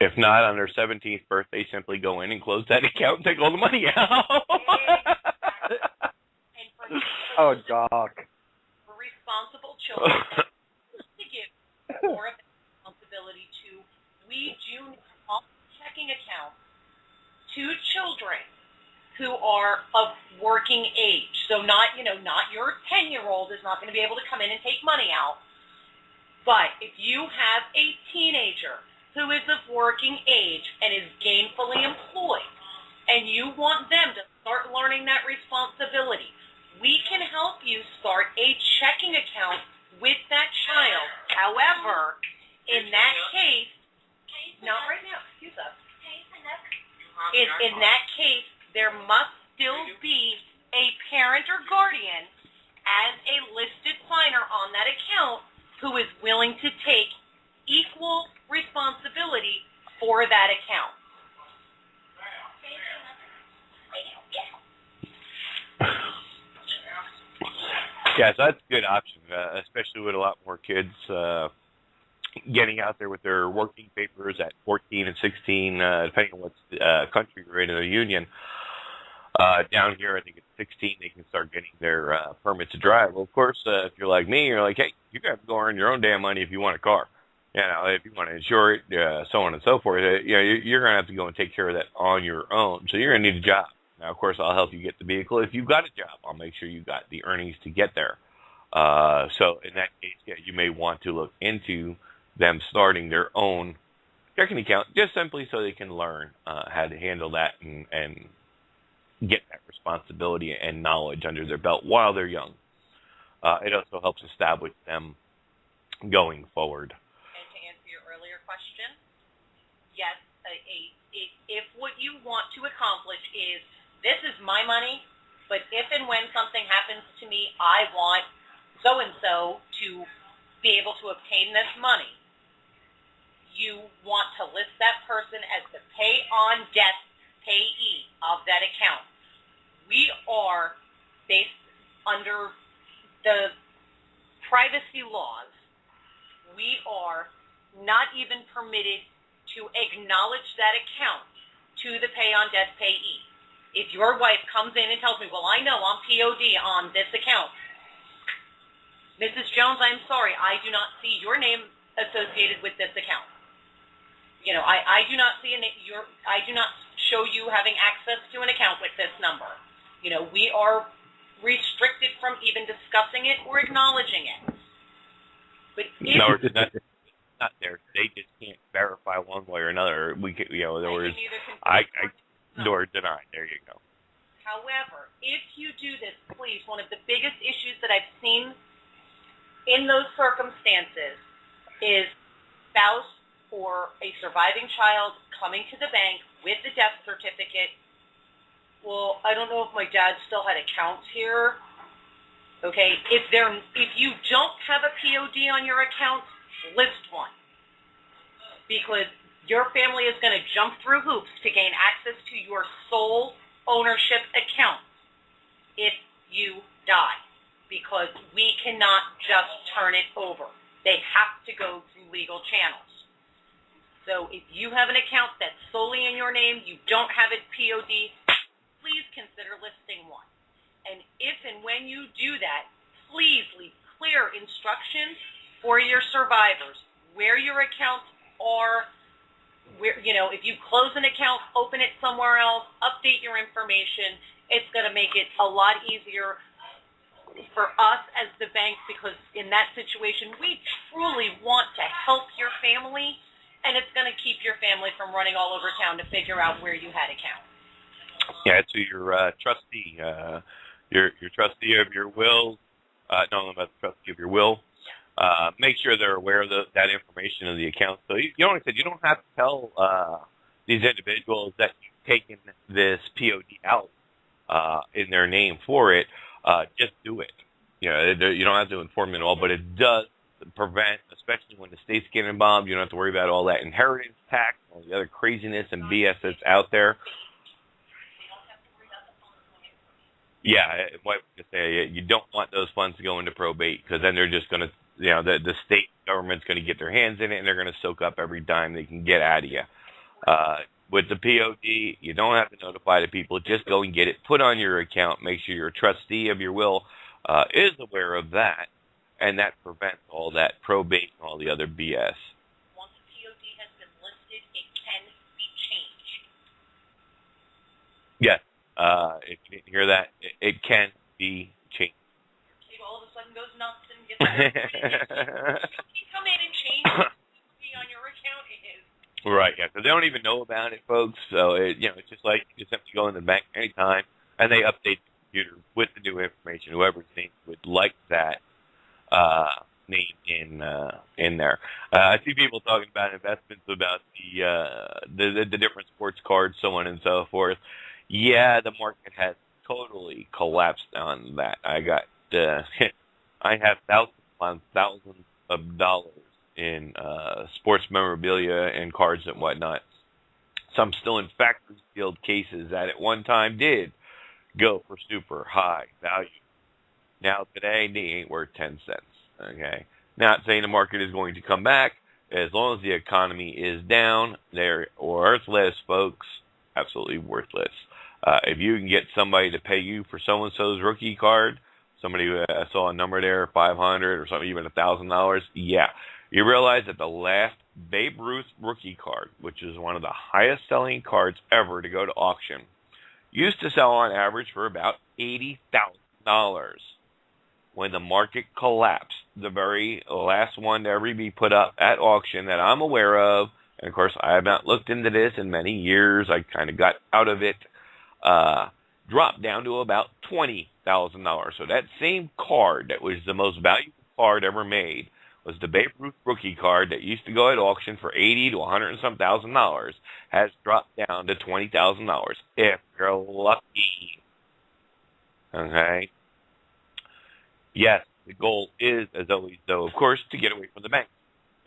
If not, on their 17th birthday, simply go in and close that account and take all the money out. And Oh, Doc. for responsible children, to give more of that responsibility to, we do all checking accounts to children who are of working age. So not your 10-year-old is not going to be able to come in and take money out. But if you have a teenager who is of working age and is gainfully employed, and you want them to start learning that responsibility, we can help you start a checking account with that child. However, in that case, not right now, excuse us. In that case, there must still be a parent or guardian as a listed signer on that account who is willing to take equal responsibility for that account. Yeah, so that's a good option, especially with a lot more kids getting out there with their working papers at 14 and 16, depending on what country you're in the union. Down here, I think at 16, they can start getting their permit to drive. Well, of course, if you're like me, you're like, hey, you got to go earn your own damn money if you want a car. You know, if you want to insure it, so on and so forth. You're going to have to go and take care of that on your own. So you're going to need a job. Now, of course, I'll help you get the vehicle. If you've got a job, I'll make sure you got the earnings to get there. So in that case, yeah, you may want to look into them starting their own checking account, just simply so they can learn how to handle that and get that responsibility and knowledge under their belt while they're young. It also helps establish them going forward. And to answer your earlier question, yes, if what you want to accomplish is, this is my money, but if and when something happens to me, I want so-and-so to be able to obtain this money, you want to list that person as the pay-on-death payee of that account. We are, based under the privacy laws, we are not even permitted to acknowledge that account to the pay-on-death payee. If your wife comes in and tells me, well, I know I'm POD on this account, Mrs. Jones, I'm sorry, I do not see your name associated with this account. You know, I do not see I do not show you having access to an account with this number. You know, we are restricted from even discussing it or acknowledging it. But if No, it's not there. They just can't verify one way or another. We can, in other words, nor deny. There you go. However, if you do this, please, one of the biggest issues that I've seen in those circumstances is spouse or a surviving child coming to the bank with the death certificate. Well, I don't know if my dad still had accounts here. Okay, if you don't have a POD on your account, list one. Because your family is going to jump through hoops to gain access to your sole ownership account if you die. Because we cannot just turn it over. They have to go through legal channels. So if you have an account that's solely in your name, you don't have it POD, please consider listing one. And if and when you do that, please leave clear instructions for your survivors where your accounts are, where, if you close an account, open it somewhere else, update your information. It's going to make it a lot easier for us as the bank, because in that situation, we truly want to help your family, and it's going to keep your family from running all over town to figure out where you had accounts. Yeah, to your trustee, your trustee of your will, no, about the trustee of your will. Make sure they're aware of that information of the account. So you don't have to tell these individuals that you've taken this POD out in their name for it. Just do it. You don't have to inform them at all, but it does prevent, especially when the state's getting involved. You don't have to worry about all that inheritance tax, all the other craziness and BS that's out there. Yeah, what I say, you don't want those funds to go into probate because then they're just going to, the state government's going to get their hands in it and they're going to soak up every dime they can get out of you. With the POD, you don't have to notify the people. Just go and get it put on your account. Make sure your trustee of your will is aware of that, and that prevents all that probate and all the other BS. Once a POD has been listed, it can be changed. Yes. If you didn't hear that, it can be changed. It all of a sudden goes nuts and gets you come in and change it on your account. It is. Right, yeah, because they don't even know about it, folks. So it's just like you just have to go in the bank anytime, and they update the computer with the new information. Whoever thinks would like that name in there. I see people talking about investments, about the different sports cards, so on and so forth. Yeah, the market has totally collapsed on that. I got I have thousands upon thousands of dollars in sports memorabilia and cards and whatnot. Some still in factory sealed cases that at one time did go for super high value. Now today they ain't worth 10 cents. Okay, not saying the market is going to come back. As long as the economy is down, they're worthless, folks. Absolutely worthless. If you can get somebody to pay you for so and so's rookie card, somebody saw a number there, $500 or something, even $1,000. Yeah. You realize that the last Babe Ruth rookie card, which is one of the highest selling cards ever to go to auction, used to sell on average for about $80,000. When the market collapsed, the very last one to ever be put up at auction that I'm aware of, and of course I have not looked into this in many years, I kind of got out of it, dropped down to about $20,000. So that same card that was the most valuable card ever made was the Babe Ruth rookie card that used to go at auction for $80,000 to $100,000 and some thousand, has dropped down to $20,000 if you're lucky. Okay. Yes, the goal is, as always, though, of course, to get away from the bank.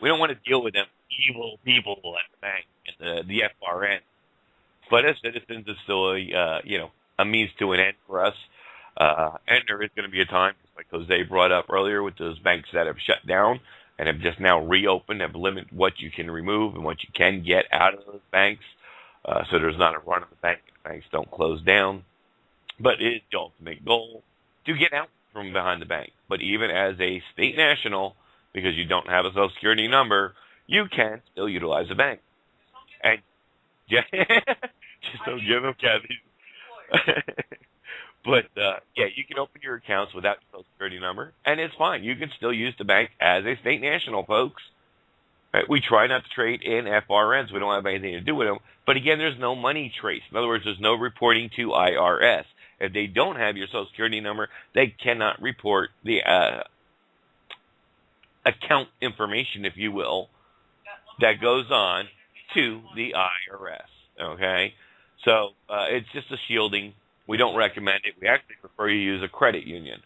We don't want to deal with them evil people at the bank and the FRN. But as citizens, it's still a means to an end for us. And there is going to be a time, just like Jose brought up earlier, with those banks that have shut down and have just now reopened, have limited what you can remove and what you can get out of those banks. So there's not a run on the bank. Banks don't close down. But it is the ultimate goal to get out from behind the bank. But even as a state national, because you don't have a Social Security number, you can still utilize a bank. And yeah, just don't give them Kathy. But yeah, you can open your accounts without your Social Security number, and it's fine. You can still use the bank as a state national, folks. Right? We try not to trade in FRNs. We don't have anything to do with them. But again, there's no money trace. In other words, there's no reporting to IRS. If they don't have your Social Security number, they cannot report the account information, if you will, that goes on to the IRS. Okay? So it's just a shielding. We don't recommend it. We actually prefer you use a credit union.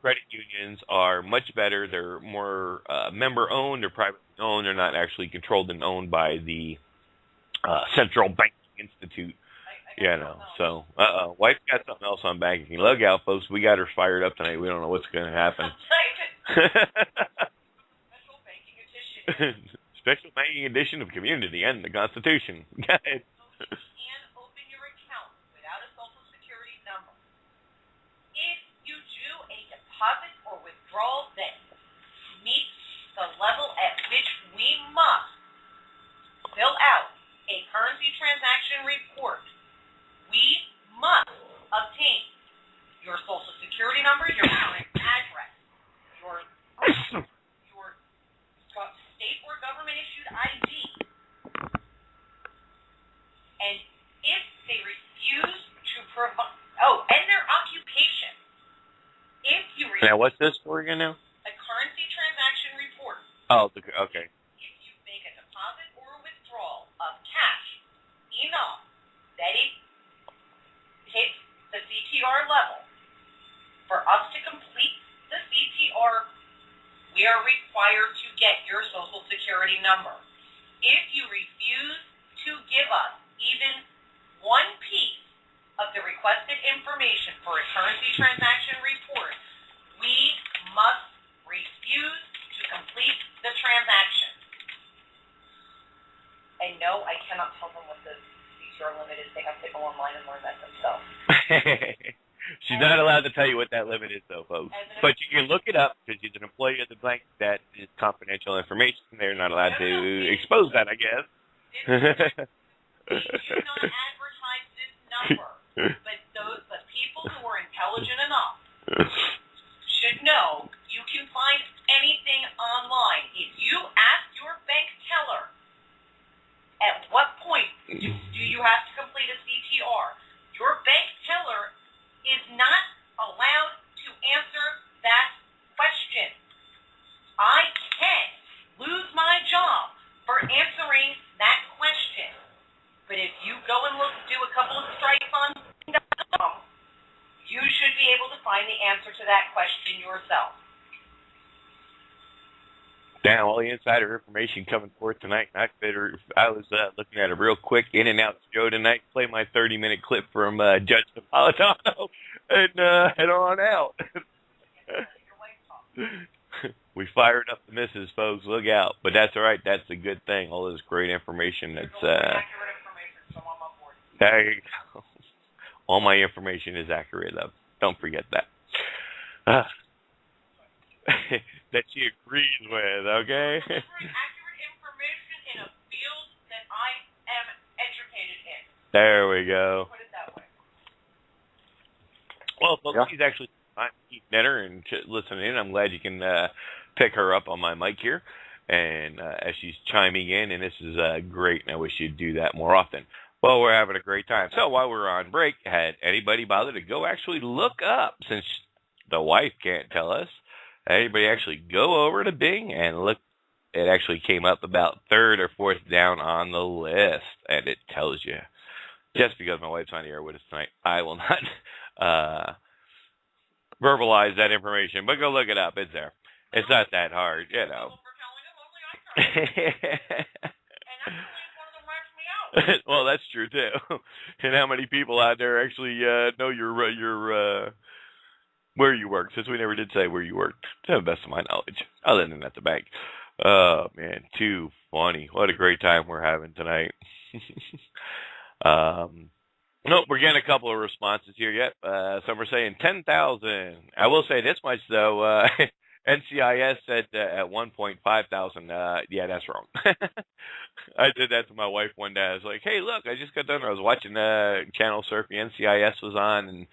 Credit unions are much better. They're more member-owned or privately owned. They're not actually controlled and owned by the Central Banking Institute. So wife got something else on banking. Look out, folks. We got her fired up tonight. We don't know what's going to happen. Special banking edition. Special banking edition of Community and the Constitution. Go ahead. So you can open your account without a Social Security number. If you do a deposit or withdrawal that meets the level at which we must fill out a currency transaction report, we must obtain your Social Security number, your current address, your state or government issued ID. And if they refuse to provide, and their occupation. If you refuse, now, what's this for again now? A currency transaction report. Oh, okay. If you make a deposit or a withdrawal of cash enough that it hits the CTR level, for us to complete the CTR, we are required to get your Social Security number. If you refuse to give us even one piece of the requested information, transaction report. We must refuse to complete the transaction. And no, I cannot tell them what the CTR limit is. They have to go online and learn that themselves. She's not allowed to tell you what that limit is, though, folks. But you can look it up because she's an employee of the bank. That is confidential information. They're not allowed to expose that, I guess. We do not advertise this number, but people who are intelligent enough should know you can find anything online. If you ask your bank teller, at what point do you have to complete a CTR, your bank teller is not allowed to answer that question. I can lose my job for answering that question. But if you go and do a couple of strikes on .com, you should be able to find the answer to that question yourself. Damn, all the insider information coming forth tonight. I was looking at a real quick in and out show tonight. Play my 30-minute clip from Judge Napolitano and head on out. We fired up the missus, folks. Look out. But that's all right. That's a good thing. All this great information. That's there you go. All my information is accurate, though. Don't forget that. That she agrees with, okay? Accurate information in a field that I am educated in. There we go. Put it that way. Well, folks, she's actually better and listening in. I'm glad you can pick her up on my mic here, and as she's chiming in, and this is great, and I wish you'd do that more often. Well, we're having a great time. So while we're on break, had anybody bother to go actually look up, since the wife can't tell us, anybody actually go over to Bing and look? It actually came up about third or fourth down on the list, and it tells you. Just because my wife's on the air with us tonight, I will not verbalize that information, but go look it up. It's there. It's not that hard, you know. Well, that's true too. And how many people out there actually know your where you work? Since we never did say where you worked, to the best of my knowledge, other than at the bank. Oh man, too funny! What a great time we're having tonight. Nope, we're getting a couple of responses here yet. Some are saying 10,000. I will say this much though. NCIS said at 1.5,000. Yeah, that's wrong. I did that to my wife one day. I was like, "Hey, look, I just got done. I was watching Channel Surf. The NCIS was on, and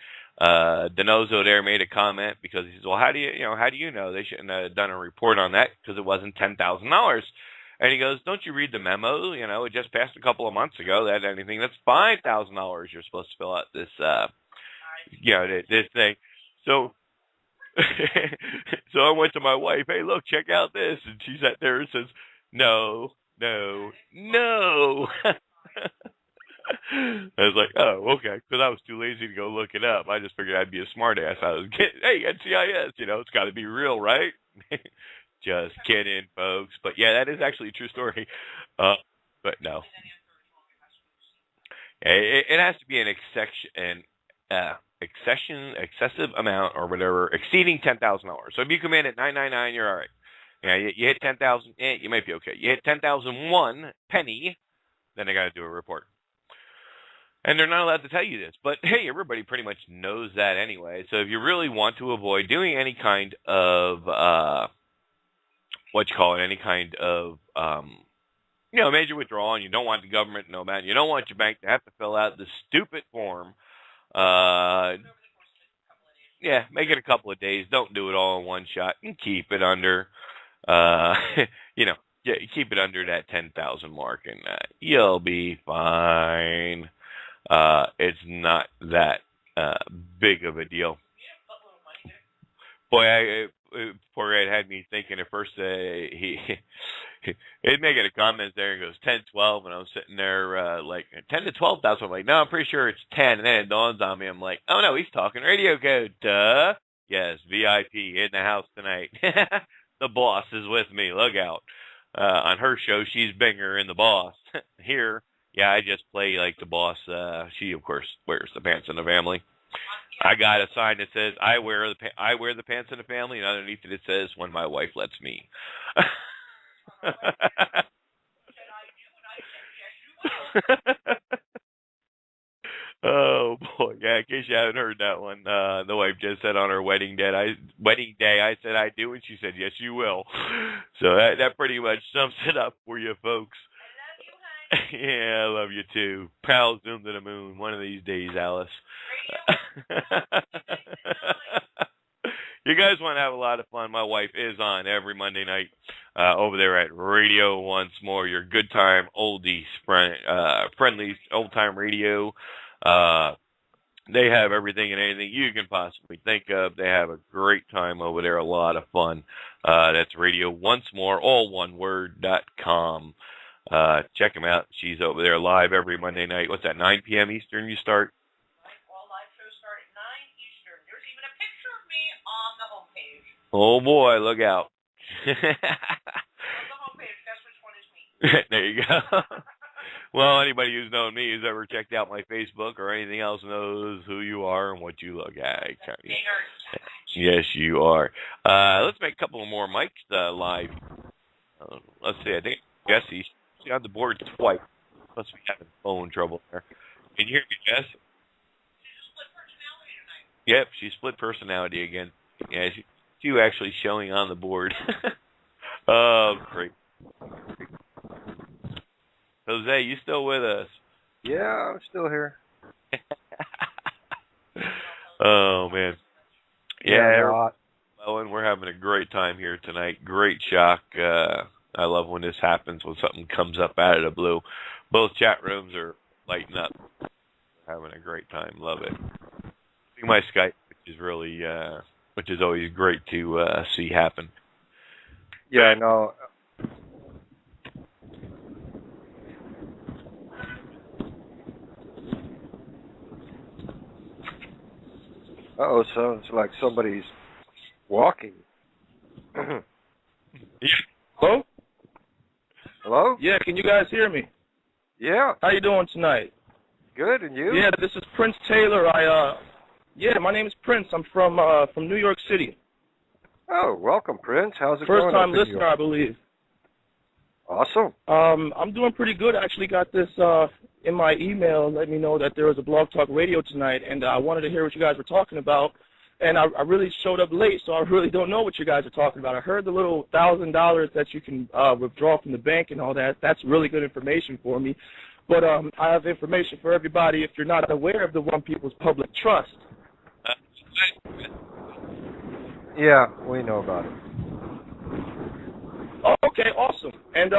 Denozo there made a comment because he says, "Well, how do you know they shouldn't have done a report on that because it wasn't $10,000." And he goes, "Don't you read the memo? You know, it just passed a couple of months ago that anything that's $5,000 you're supposed to fill out this, this thing." So. So I went to my wife, "Hey, look, check out this." And she sat there and says, no. I was like, "Oh, okay," because I was too lazy to go look it up. I just figured I'd be a smart ass. I was kidding. Hey, NCIS, it's got to be real, right? Just kidding, folks. But yeah, that is actually a true story. But no. It has to be an excessive amount or whatever exceeding $10,000. So if you come in at $999, you're all right. Yeah, you hit 10,000, you might be okay. You hit 10,001 penny, then they got to do a report. And they're not allowed to tell you this, but hey, everybody pretty much knows that anyway. So if you really want to avoid doing any kind of any kind of major withdrawal, and you don't want the government to know about it, you don't want your bank to have to fill out this stupid form. Make it a couple of days. Don't do it all in one shot, and keep it under, keep it under that 10,000 mark, and you'll be fine. It's not that big of a deal. Boy, poor Ed had me thinking at first. He'd make it a comment there and goes 10, 12, and I was sitting there like 10 to 12,000. I'm like, no, I'm pretty sure it's 10. And then it dawns on me. I'm like, oh no, he's talking radio code. Duh. Yes, VIP in the house tonight. The boss is with me. Look out. On her show, she's Binger and the boss. Here, I just play like the boss. She, of course, wears the pants in the family. I got a sign that says I wear the pants in the family, and underneath it says when my wife lets me. Oh boy, yeah. In case you haven't heard that one, the wife just said on her wedding day, I said I do, and she said yes, you will. So that pretty much sums it up for you folks. Yeah, I love you too. Pal, zoom to the moon one of these days, Alice. You guys want to have a lot of fun. My wife is on every Monday night over there at Radio Once More, your good time oldies friendly old time radio. They have everything and anything you can possibly think of. They have a great time over there, a lot of fun. That's Radio Once More, all one word.com. Check them out. She's over there live every Monday night. What's that, 9 p.m. Eastern you start? All live shows start at 9 Eastern. There's even a picture of me on the homepage. Oh, boy, look out. On the homepage, guess which one is me? There you go. Well, anybody who's known me, who's ever checked out my Facebook or anything else, knows who you are and what you look at. Yes, you are. Let's make a couple more mics live. Let's see. I think Jesse's on the board twice. Must be having phone trouble there. Can you hear me, Jess? She's split personality tonight. Yep, she's split personality again. Yeah, she's actually showing on the board. Oh, great. Jose, you still with us? Yeah, I'm still here. Oh, man. Yeah, and we're having a great time here tonight. Great shock. I love when this happens, when something comes up out of the blue. Both chat rooms are lighting up. Having a great time. Love it. My Skype, which is always great to see happen. Yeah, no. Sounds like somebody's walking. Yeah. Hello? Hello? Yeah, can you guys hear me? Yeah. How you doing tonight? Good, and you? Yeah, this is Prince Taylor. My name is Prince. I'm from New York City. Oh, welcome, Prince. How's it First going? time listener, I believe. Awesome. I'm doing pretty good. I actually got this in my email letting me know that there was a Blog Talk Radio tonight, and I wanted to hear what you guys were talking about. And I really showed up late, so I really don't know what you guys are talking about. I heard the little $1,000 that you can withdraw from the bank and all that. That's really good information for me. But I have information for everybody if you're not aware of the One People's Public Trust. Yeah, we know about it. Oh, okay, awesome. And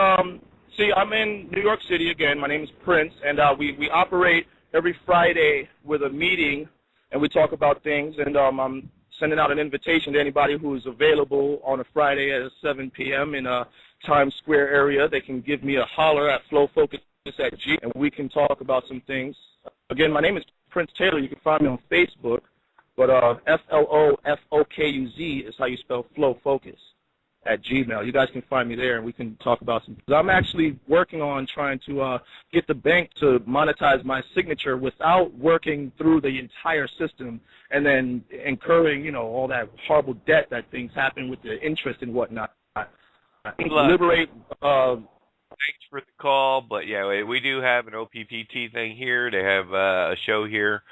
see, I'm in New York City again. My name is Prince, and we operate every Friday with a meeting, and we talk about things. And I'm sending out an invitation to anybody who is available on a Friday at 7 p.m. in a Times Square area. They can give me a holler at Flow Focus at G, and we can talk about some things. Again, my name is Prince Taylor. You can find me on Facebook, but FLOFOKUZ is how you spell Flow Focus at Gmail. You guys can find me there, and we can talk about some. I'm actually working on trying to get the bank to monetize my signature without working through the entire system and then incurring, all that horrible debt that things happen with the interest and whatnot. Liberate. Thanks for the call, but yeah, we do have an OPPT thing here. They have a show here.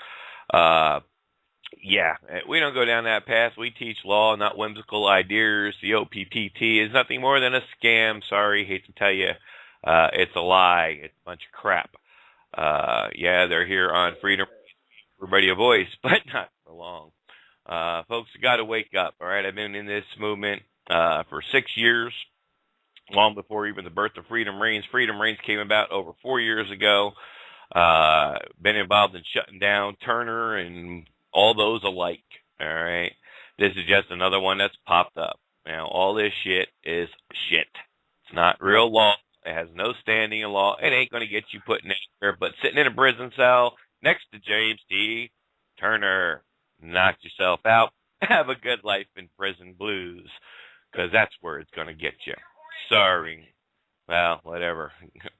Yeah, we don't go down that path. We teach law, not whimsical ideas. The OPPT is nothing more than a scam. Sorry, hate to tell you. It's a lie. It's a bunch of crap. Yeah, they're here on Freedom, everybody a voice, but not for long. Folks, you got to wake up, all right? I've been in this movement for 6 years, long before even the birth of Freedom Reigns. Freedom Reigns came about over 4 years ago. Been involved in shutting down Turner and all those alike, all right? This is just another one that's popped up. Now, all this shit is shit. It's not real law. It has no standing in law. It ain't going to get you put anywhere but sitting in a prison cell next to James T. Turner. Knock yourself out. Have a good life in prison blues, because that's where it's going to get you. Sorry. Well, whatever.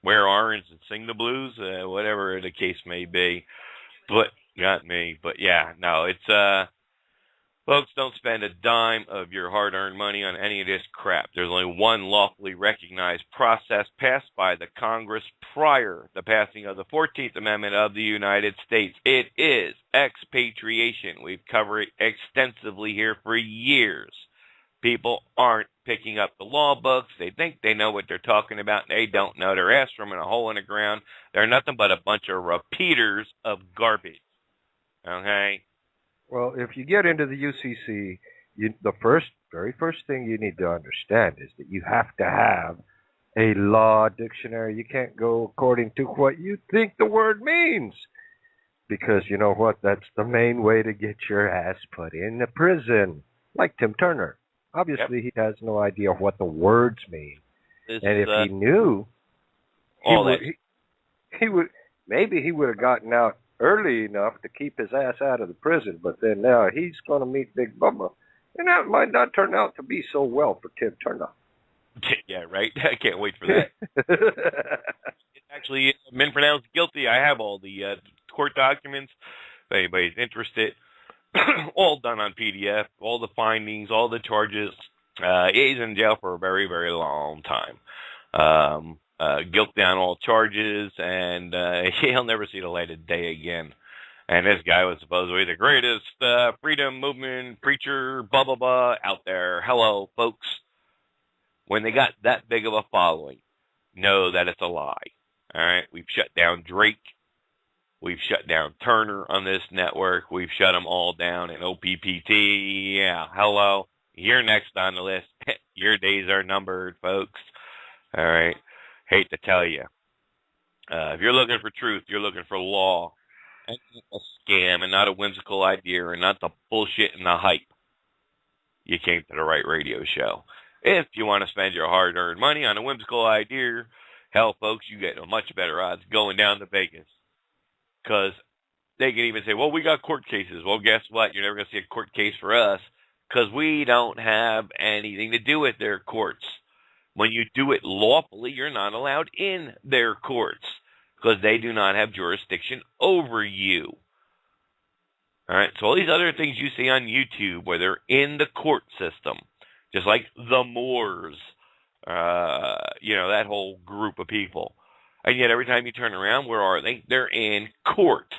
Wear orange and sing the blues, whatever the case may be. But got me. But yeah, no, it's folks, don't spend a dime of your hard-earned money on any of this crap. There's only one lawfully recognized process passed by the Congress prior to the passing of the 14th Amendment of the United States. It is expatriation. We've covered it extensively here for years. People aren't picking up the law books. They think they know what they're talking about. They don't know. They're ass from a hole in the ground. They're nothing but a bunch of repeaters of garbage. Okay? Well, if you get into the UCC, the very first thing you need to understand is that you have to have a law dictionary. You can't go according to what you think the word means. Because you know what? That's the main way to get your ass put in the prison. Like Tim Turner. Obviously, he has no idea what the words mean. And if he knew, he would maybe he would have gotten out early enough to keep his ass out of the prison, but then now he's going to meet Big Bubba, and that might not turn out to be so well for Tim Turner. Yeah, right? I can't wait for that. It's actually been pronounced guilty. I have all the court documents, if anybody's interested. All done on PDF, all the findings, all the charges. He's in jail for a very, very long time. Guilty on all charges, and he'll never see the light of day again. And this guy was supposedly the greatest freedom movement preacher, blah, blah, blah, out there. Hello, folks. When they got that big of a following, know that it's a lie. All right? We've shut down Drake. We've shut down Turner on this network. We've shut them all down in OPPT. Yeah, hello. You're next on the list. Your days are numbered, folks. All right? Hate to tell you. If you're looking for truth, you're looking for law. And a scam and not a whimsical idea and not the bullshit and the hype. You came to the right radio show. If you want to spend your hard-earned money on a whimsical idea, hell, folks, you get a much better odds going down to Vegas. Because they can even say, well, we got court cases. Well, guess what? You're never going to see a court case for us because we don't have anything to do with their courts. When you do it lawfully, you're not allowed in their courts because they do not have jurisdiction over you. All right, so all these other things you see on YouTube where they're in the court system, just like the Moors, that whole group of people. And yet every time you turn around, where are they? They're in court.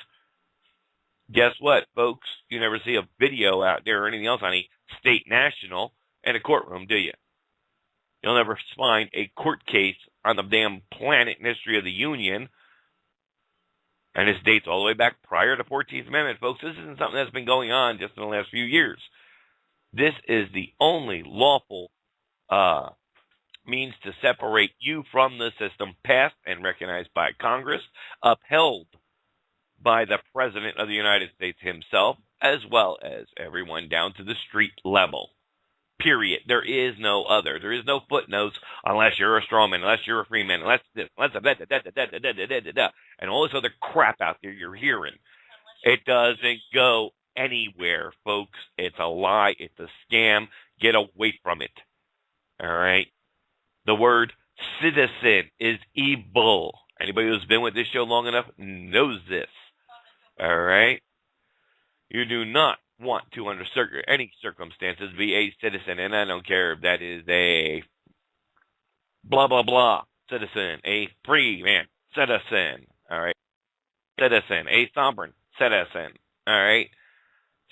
Guess what, folks? You never see a video out there or anything else on a state national in a courtroom, do you? You'll never find a court case on the damn planet in history of the Union. And this dates all the way back prior to the 14th Amendment, folks. This isn't something that's been going on just in the last few years. This is the only lawful means to separate you from the system, passed and recognized by Congress, upheld by the President of the United States himself, as well as everyone down to the street level. Period. There is no other. There is no footnotes unless you're a strawman, unless you're a free man, unless this, unless that, and all this other crap out there you're hearing. It doesn't go anywhere, folks. It's a lie. It's a scam. Get away from it. All right? The word citizen is evil. Anybody who's been with this show long enough knows this. All right? You do not want to, under any circumstances, be a citizen, and I don't care if that is a blah, blah, blah citizen, a free man citizen, all right? Citizen, a sovereign citizen, all right?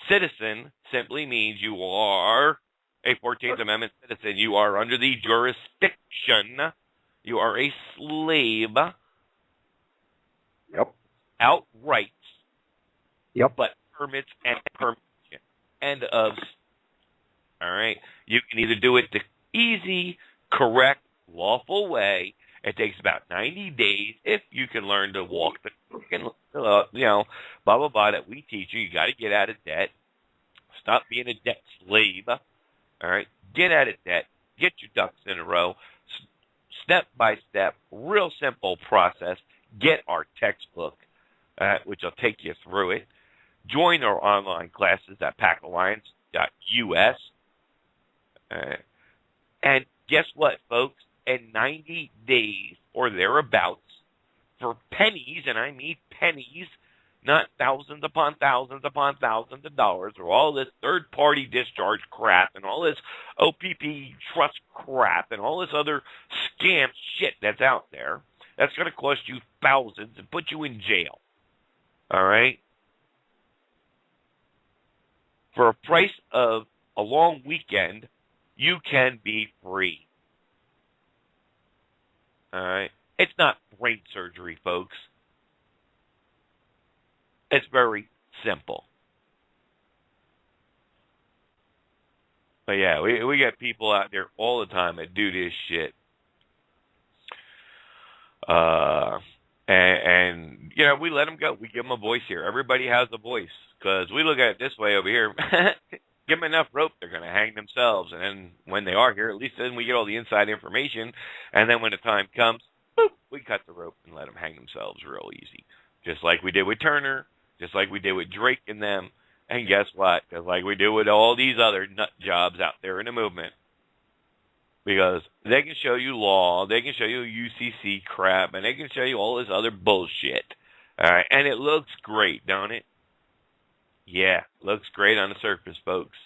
Citizen simply means you are a 14th Amendment citizen. You are under the jurisdiction. You are a slave. Yep. Outright. Yep. But permits and permission. End of. All right. You can either do it the easy, correct, lawful way. It takes about 90 days if you can learn to walk the, blah, blah, blah, that we teach you. You got to get out of debt. Stop being a debt slave. All right. Get out of debt. Get your ducks in a row. Step by step, real simple process. Get our textbook, which will take you through it. Join our online classes at packalliance.us. And guess what, folks? In 90 days or thereabouts, for pennies, and I mean pennies, not thousands upon thousands upon thousands of dollars, or all this third-party discharge crap, and all this OPP trust crap, and all this other scam shit that's out there. That's going to cost you thousands and put you in jail. All right? For a price of a long weekend, you can be free. All right? It's not brain surgery, folks. It's very simple. But yeah, we got people out there all the time that do this shit. And you know, we let them go. We give them a voice here. Everybody has a voice, because we look at it this way over here. Give them enough rope, they're going to hang themselves. And then when they are here, at least then we get all the inside information. And then when the time comes, boop, we cut the rope and let them hang themselves real easy. Just like we did with Turner, just like we did with Drake and them. And guess what? Just like we do with all these other nut jobs out there in the movement. Because they can show you law, they can show you UCC crap, and they can show you all this other bullshit. All right, and it looks great, don't it? Yeah, looks great on the surface, folks.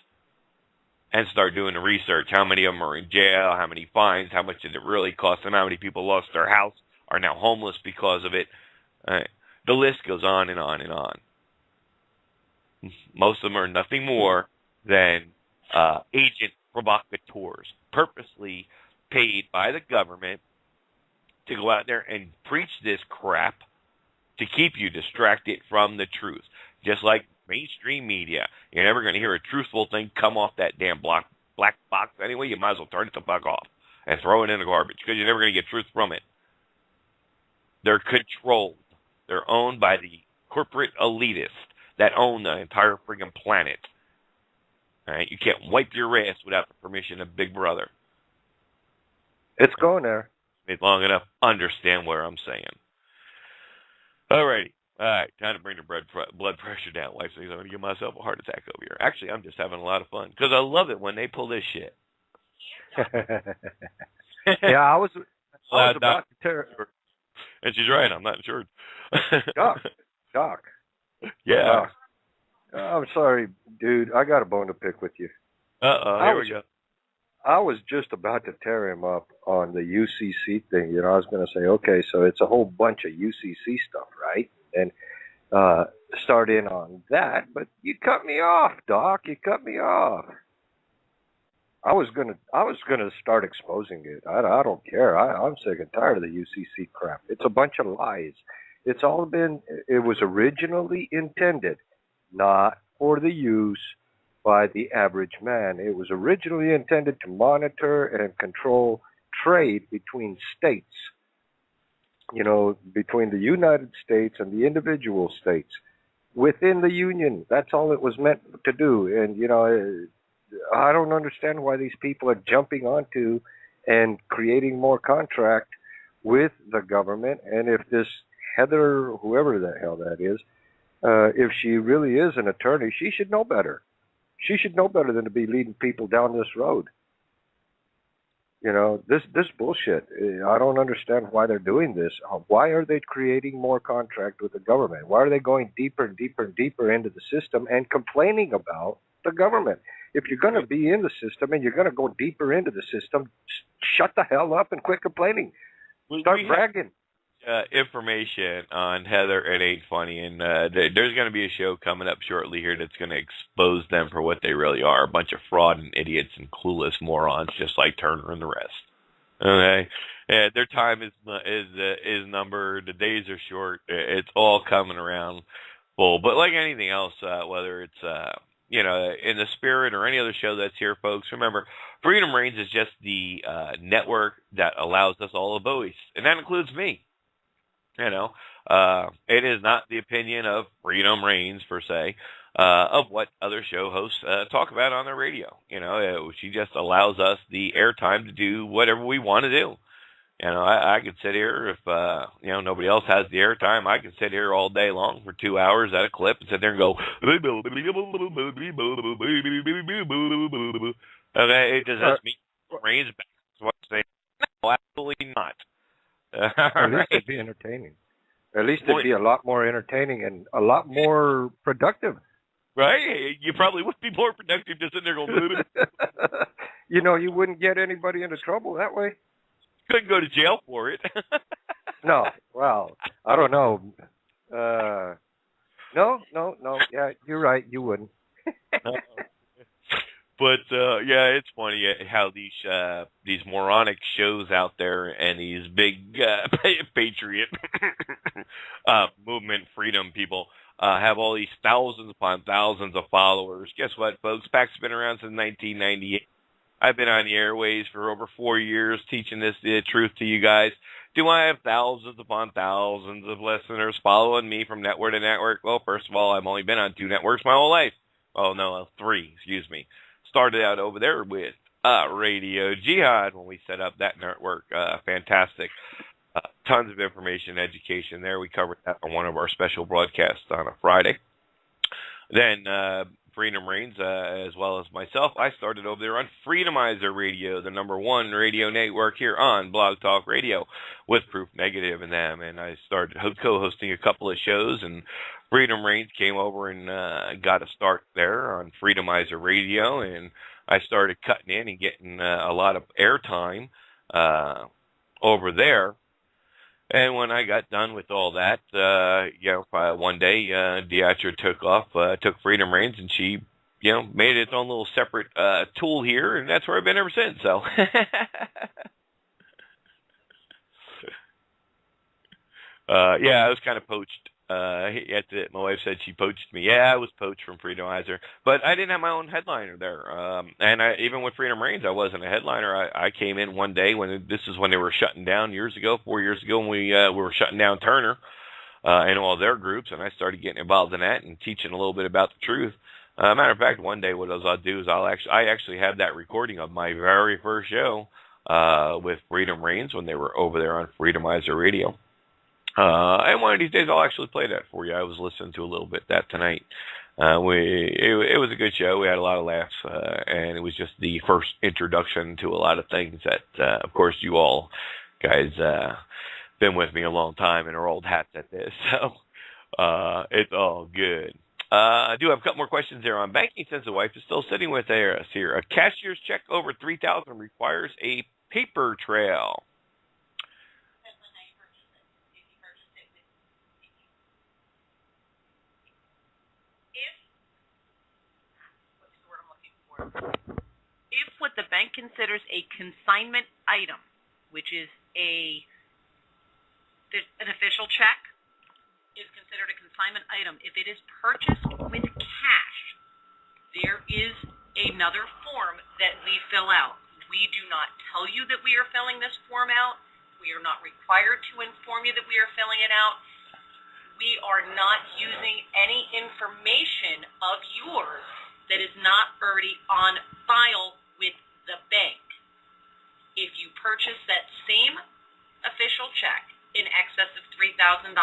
And start doing the research. How many of them are in jail? How many fines? How much did it really cost them? How many people lost their house, are now homeless because of it? The list goes on and on and on. Most of them are nothing more than agent provocateurs, purposely paid by the government to go out there and preach this crap to keep you distracted from the truth. Just like mainstream media. You're never going to hear a truthful thing come off that damn black box anyway. You might as well turn it the fuck off and throw it in the garbage, because you're never going to get truth from it. They're controlled. They're owned by the corporate elitists that own the entire friggin' planet. All right? You can't wipe your ass without the permission of Big Brother. It's going there. Made long enough. Understand what I'm saying. All righty. All right, time to bring the blood pressure down. Wife says I'm going to give myself a heart attack over here. Actually, I'm just having a lot of fun, because I love it when they pull this shit. Yeah, I was about to tear. And she's right. I'm not insured. Doc. Yeah. I'm sorry, dude. I got a bone to pick with you. Here we go. I was just about to tear him up on the UCC thing. You know, I was going to say, okay, so it's a whole bunch of UCC stuff, right? And start in on that. But you cut me off, Doc. You cut me off. I was gonna start exposing it. I don't care. I'm sick and tired of the UCC crap. It's a bunch of lies. It was originally intended not for the use by the average man. It was originally intended to monitor and control trade between states, you know, between the United States and the individual states within the Union. That's all it was meant to do. And, you know, I don't understand why these people are jumping onto and creating more contract with the government. And if this Heather, whoever the hell that is, if she really is an attorney, she should know better. She should know better than to be leading people down this road. You know, this bullshit. I don't understand why they're doing this. Why are they creating more contract with the government? Why are they going deeper and deeper and deeper into the system and complaining about the government? If you're going to be in the system and you're going to go deeper into the system, shut the hell up and quit complaining. Start bragging. Information on Heather at 820, and there's going to be a show coming up shortly here that's going to expose them for what they really are, a bunch of fraud and idiots and clueless morons, just like Turner and the rest. Okay, their time is numbered. The days are short. It's all coming around full. But like anything else, whether it's you know, in the spirit or any other show that's here, folks, remember, Freedom Reigns is just the network that allows us all a voice, and that includes me. You know, it is not the opinion of Freedom Reigns, per se, of what other show hosts talk about on their radio. You know, she just allows us the airtime to do whatever we want to do. You know, I could sit here if, you know, nobody else has the airtime. I can sit here all day long for 2 hours at a clip and sit there and go, okay, does that mean Reigns back? What I'm saying? No, absolutely not. At least it'd be entertaining. At least it'd be a lot more entertaining and a lot more productive. Right? You probably would be more productive just sitting there going, You know, you wouldn't get anybody into trouble that way. couldn't go to jail for it. No. Well, I don't know. No. Yeah, you're right. You wouldn't. But yeah, it's funny how these moronic shows out there and these big patriot movement freedom people have all these thousands upon thousands of followers. Guess what, folks? PAC's been around since 1998. I've been on the airways for over 4 years teaching the truth to you guys. Do I have thousands upon thousands of listeners following me from network to network? Well, first of all, I've only been on 2 networks my whole life. Oh, no, 3, excuse me. Started out over there with Radio Jihad when we set up that network. Fantastic. Tons of information, education there. We covered that on one of our special broadcasts on a Friday. Then Freedom Reigns, as well as myself, I started over there on Freedomizer Radio, the #1 radio network here on Blog Talk Radio, with Proof Negative in them. And I started co-hosting a couple of shows, and Freedom Reigns came over and got a start there on Freedomizer Radio, and I started cutting in and getting a lot of airtime over there. And when I got done with all that, one day, Deatra took Freedom Reigns, and she, made its own little separate tool here, and that's where I've been ever since. So, I was kind of poached. My wife said she poached me. Yeah, I was poached from Freedomizer, but I didn't have my own headliner there. And even with Freedom Reigns, I wasn't a headliner. I came in one day this is when they were shutting down 4 years ago, when we were shutting down Turner and all their groups, and I started getting involved in that and teaching a little bit about the truth. Matter of fact, one day what I'll do is I actually have that recording of my very first show with Freedom Reigns when they were over there on Freedomizer Radio. And one of these days I'll actually play that for you. I was listening to a little bit of that tonight. It was a good show. We had a lot of laughs, and it was just the first introduction to a lot of things that, of course, you all guys been with me a long time and are old hats at this. So it's all good. I do have a couple more questions there on banking, since the wife is still sitting with us here. A cashier's check over $3,000 requires a paper trail. If what the bank considers a consignment item, which is an official check, is considered a consignment item. If it is purchased with cash, there is another form that we fill out. We do not tell you that we are filling this form out. We are not required to inform you that we are filling it out. We are not using any information of yours that is not already on file with the bank. If you purchase that same official check in excess of $3,000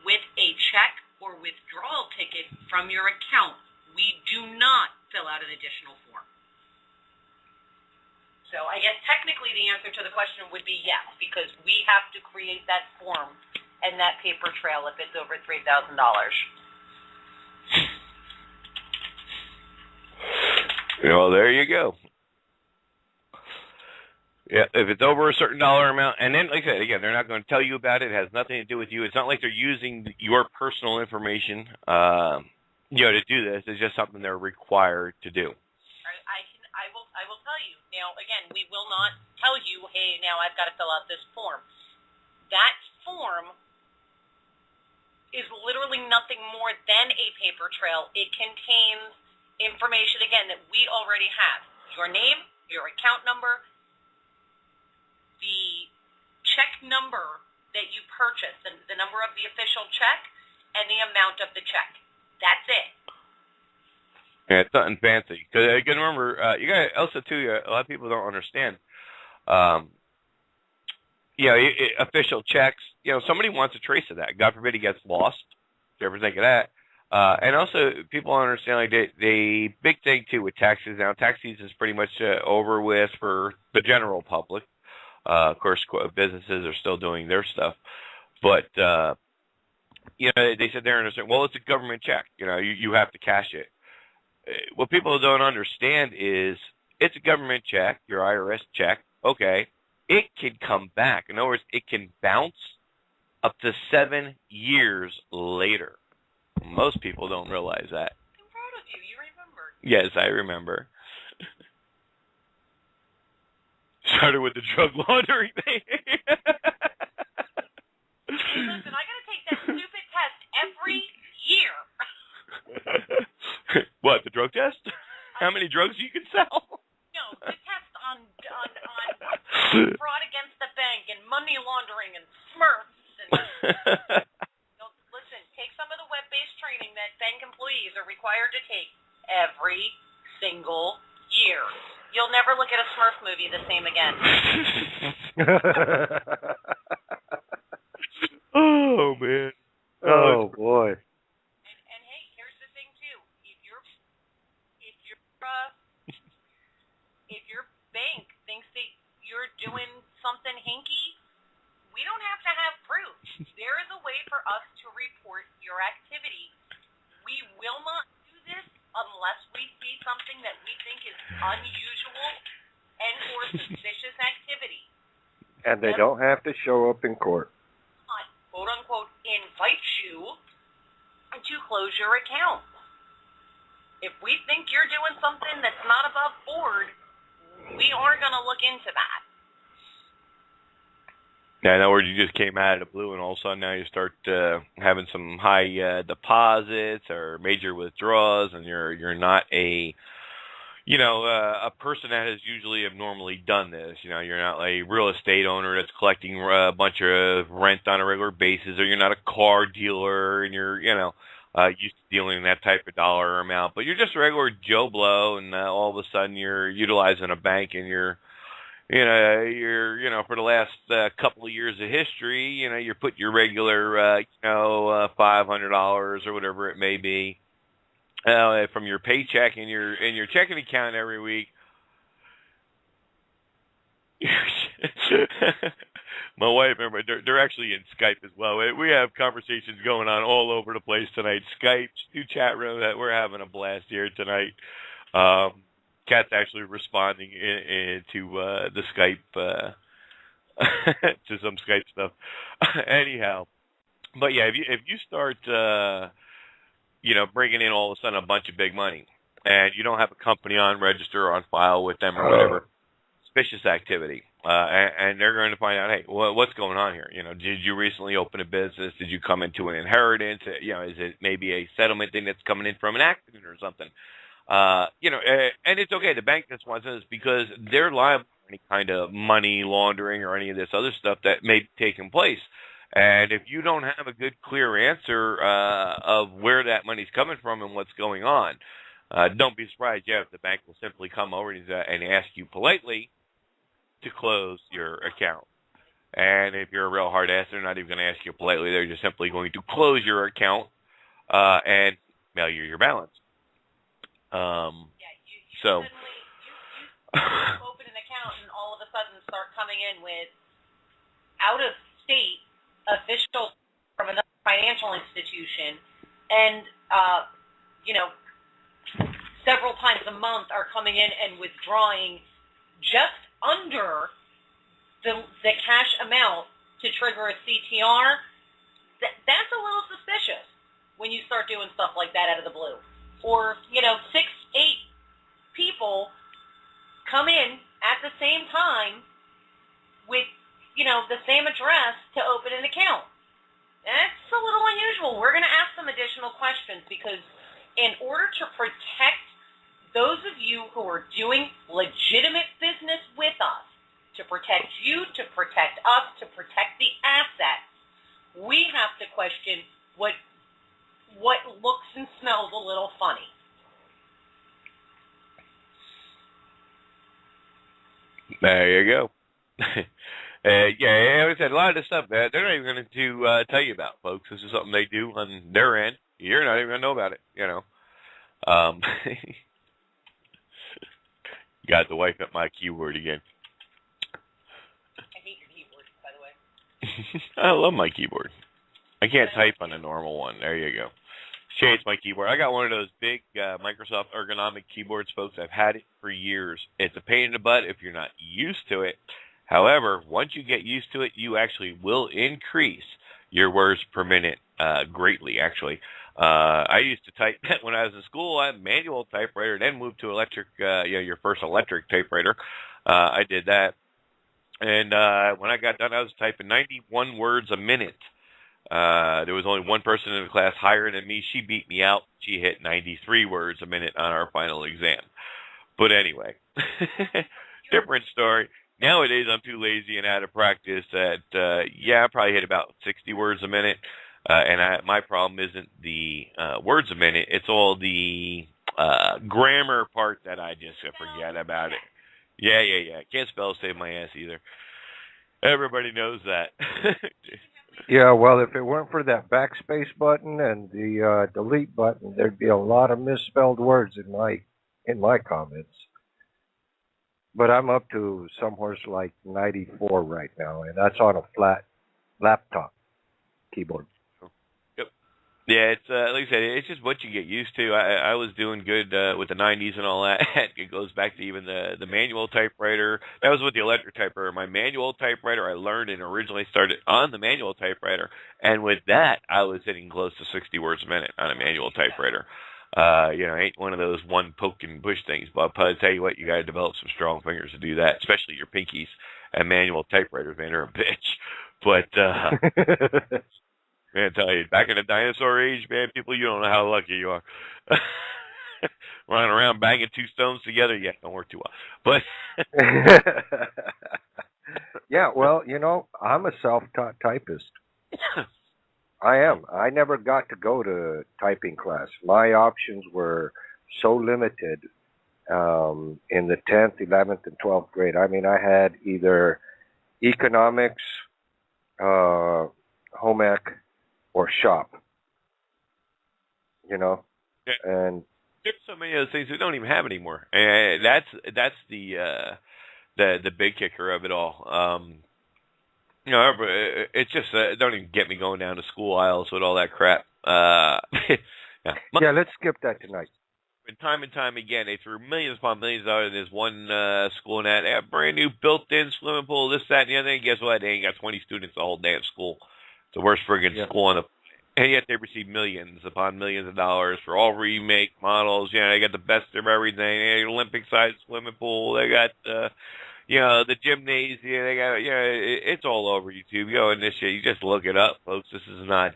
with a check or withdrawal ticket from your account, we do not fill out an additional form. So I guess technically the answer to the question would be yes, because we have to create that form and that paper trail if it's over $3,000. Well, there you go. Yeah, if it's over a certain dollar amount, and then, like I said, again, they're not going to tell you about it. It has nothing to do with you. It's not like they're using your personal information, to do this. It's just something they're required to do. I will tell you. Now, again, we will not tell you, hey, now I've got to fill out this form. That form is literally nothing more than a paper trail. It contains information, again, that we already have. Your name, your account number, the check number that you purchased, the number of the official check, and the amount of the check. That's it. Yeah, it's nothing fancy. Because you can remember, you got also too. A lot of people don't understand. Official checks. Somebody wants a trace of that. God forbid he gets lost. Do you ever think of that? And also, people don't understand, like, the big thing, too, with taxes. Now, tax season is pretty much over with for the general public. Of course, businesses are still doing their stuff. But they said they're understand. Well, it's a government check. You have to cash it. What people don't understand is it's a government check, your IRS check. Okay, it can come back. In other words, it can bounce up to 7 years later. Most people don't realize that. I'm proud of you. You remembered. Yes, I remember. Started with the drug laundering thing. Listen, I gotta take that stupid test every year. What, the drug test? How many drugs you can sell? No, the test on fraud against the bank and money laundering and Smurfs. Listen, take some of the web-based training that bank employees are required to take every single year. You'll never look at a Smurf movie the same again. Oh, man. Oh, boy. And hey, here's the thing too. If your bank thinks that you're doing something hinky, we don't have to have proof. There is a way for us to report your activity. We will not do this unless we see something that we think is unusual and or suspicious activity. And they don't have to show up in court. Quote unquote invite you to close your account. If we think you're doing something that's not above board, we are going to look into that. Yeah, in other words, you just came out of the blue, and all of a sudden now you start having some high deposits or major withdrawals, and you're not a person that has usually abnormally done this. You're not a real estate owner that's collecting a bunch of rent on a regular basis, or you're not a car dealer and you're used to dealing in that type of dollar amount, but you're just a regular Joe Blow, and all of a sudden you're utilizing a bank, and you're for the last couple of years of history, you're putting your regular $500 or whatever it may be from your paycheck in your checking account every week. My wife, remember, they're actually in Skype as well. We have conversations going on all over the place tonight. Skype, new chat room. That we're having a blast here tonight. Kat's actually responding to the Skype to some Skype stuff. Anyhow, but yeah, if you start bringing in all of a sudden a bunch of big money, and you don't have a company on register or on file with them or whatever, suspicious activity, and they're going to find out, hey, what's going on here? Did you recently open a business? Did you come into an inheritance? Is it maybe a settlement thing that's coming in from an accident or something? And it's okay. The bank just wants this because they're liable for any kind of money laundering or any of this other stuff that may be taking place. And if you don't have a good, clear answer of where that money's coming from and what's going on, don't be surprised. Yeah, if the bank will simply come over and ask you politely to close your account. And if you're a real hard ass, they're not even going to ask you politely. They're just simply going to close your account and mail you your balance. You open an account and all of a sudden start coming in with out-of-state officials from another financial institution, and several times a month are coming in and withdrawing just under the cash amount to trigger a CTR. That's a little suspicious when you start doing stuff like that out of the blue. Or 6, 8 people come in at the same time with the same address to open an account. That's a little unusual. We're going to ask some additional questions because in order to protect those of you who are doing legitimate business with us, to protect you, to protect us, to protect the assets, we have to question what looks and smells a little funny. There you go. Like I said, a lot of this stuff, they're not even going to tell you about, folks. This is something they do on their end. You're not even going to know about it, Got the wife at my keyword again. I hate keywords, by the way. I love my keyboard. I can't type on a normal one. There you go. Shades my keyboard. I got one of those big Microsoft ergonomic keyboards, folks. I've had it for years. It's a pain in the butt if you're not used to it. However, once you get used to it, you actually will increase your words per minute greatly, actually. I used to type when I was in school. I had a manual typewriter, then moved to electric, your first electric typewriter. I did that. And when I got done, I was typing 91 words a minute. There was only one person in the class higher than me. She beat me out. She hit 93 words a minute on our final exam. But anyway, different story. Nowadays, I'm too lazy and out of practice that, I probably hit about 60 words a minute. And my problem isn't the words a minute. It's all the grammar part that I just forget about it. Yeah. Can't spell save my ass either. Everybody knows that. Yeah, well, if it weren't for that backspace button and the delete button, there'd be a lot of misspelled words in my comments. But I'm up to somewhere like 94 right now, and that's on a flat laptop keyboard. Yeah, it's like I said, it's just what you get used to. I was doing good with the 90s and all that. It goes back to even the manual typewriter. That was with the electric typewriter. My manual typewriter, I learned and originally started on the manual typewriter, and with that, I was hitting close to 60 words a minute on a manual typewriter. Ain't one of those one poke and push things, but I'll tell you what, you got to develop some strong fingers to do that, especially your pinkies. And manual typewriters, man, they're a bitch. But man, I tell you, back in the dinosaur age, man, people, you don't know how lucky you are. Running around banging two stones together, don't work too well. But yeah, well, I'm a self-taught typist. I am. I never got to go to typing class. My options were so limited in the 10th, 11th, and 12th grade. I mean, I had either economics, home ec, or shop. Yeah. And there's so many other things we don't even have anymore. And that's the big kicker of it all. It's just don't even get me going down to school aisles with all that crap. Yeah, let's skip that tonight. And time again, they threw millions upon millions of dollars in this one school, and that they have brand new built-in swimming pool, this, that, and the other thing. Guess what? They ain't got 20 students the whole damn school. It's the worst friggin' school on the planet. And yet they receive millions upon millions of dollars for all remake models. They got the best of everything. They got Olympic-sized swimming pool. They got the gymnasium. They got it's all over YouTube. And this shit, you just look it up, folks. This is not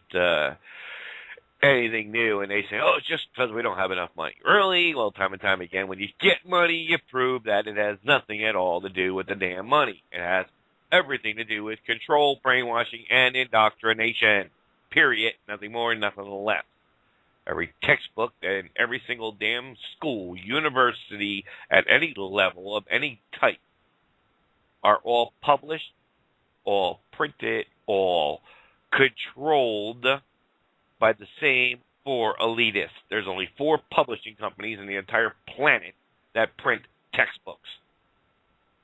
anything new. And they say, oh, it's just because we don't have enough money. Really? Well, time and time again, when you get money, you prove that it has nothing at all to do with the damn money. It has everything to do with control, brainwashing, and indoctrination. Period. Nothing more, nothing less. Every textbook and every single damn school, university, at any level of any type are all published, all printed, all controlled by the same four elitists. There's only 4 publishing companies in the entire planet that print textbooks.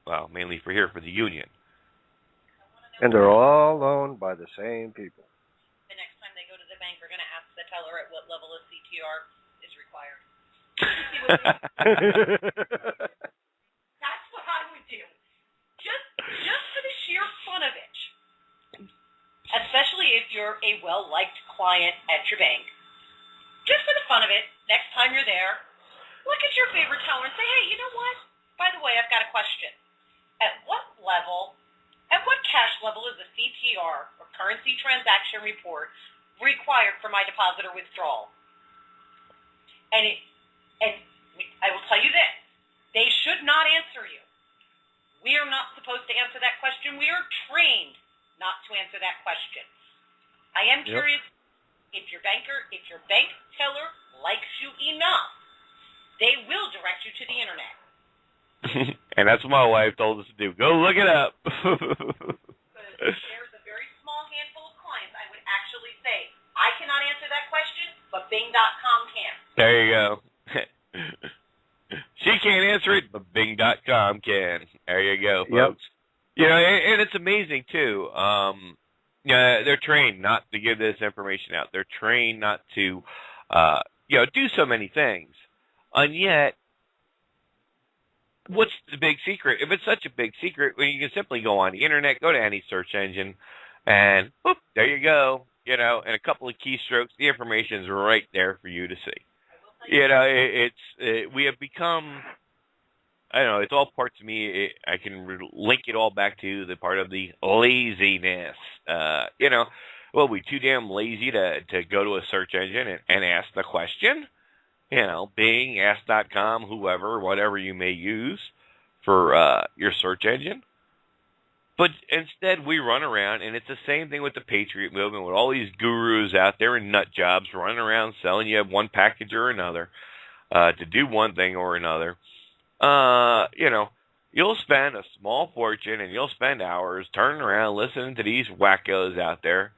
Well, mainly for the union. And they're all owned by the same people. The next time they go to the bank, we're going to ask the teller at what level of CTR is required. That's what I would do. Just for the sheer fun of it. Especially if you're a well-liked client at your bank. Just for the fun of it, next time you're there, look at your favorite teller and say, hey, you know what? By the way, I've got a question. At what cash level is the CTR, or currency transaction report, required for my deposit or withdrawal? And I will tell you this, they should not answer you. We are not supposed to answer that question. We are trained not to answer that question. I am curious if your bank teller likes you enough, they will direct you to the internet. And that's what my wife told us to do. Go look it up. Because there's a very small handful of clients I would actually say, I cannot answer that question, but Bing.com can. There you go. She can't answer it, but Bing.com can. There you go, folks. Yep. And it's amazing, too. they're trained not to give this information out. They're trained not to, do so many things. And yet, what's the big secret? If it's such a big secret, well, you can simply go on the internet, go to any search engine, and whoop, there you go. In a couple of keystrokes, the information is right there for you to see. We have become, I don't know, it's all parts of me. I can link it all back to the part of the laziness. Well, we're too damn lazy to go to a search engine and ask the question. Bing, Ask.com, whoever, whatever you may use for your search engine. But instead, we run around, and it's the same thing with the Patriot movement, with all these gurus out there and nut jobs running around selling you one package or another to do one thing or another. You'll spend a small fortune, and you'll spend hours turning around listening to these wackos out there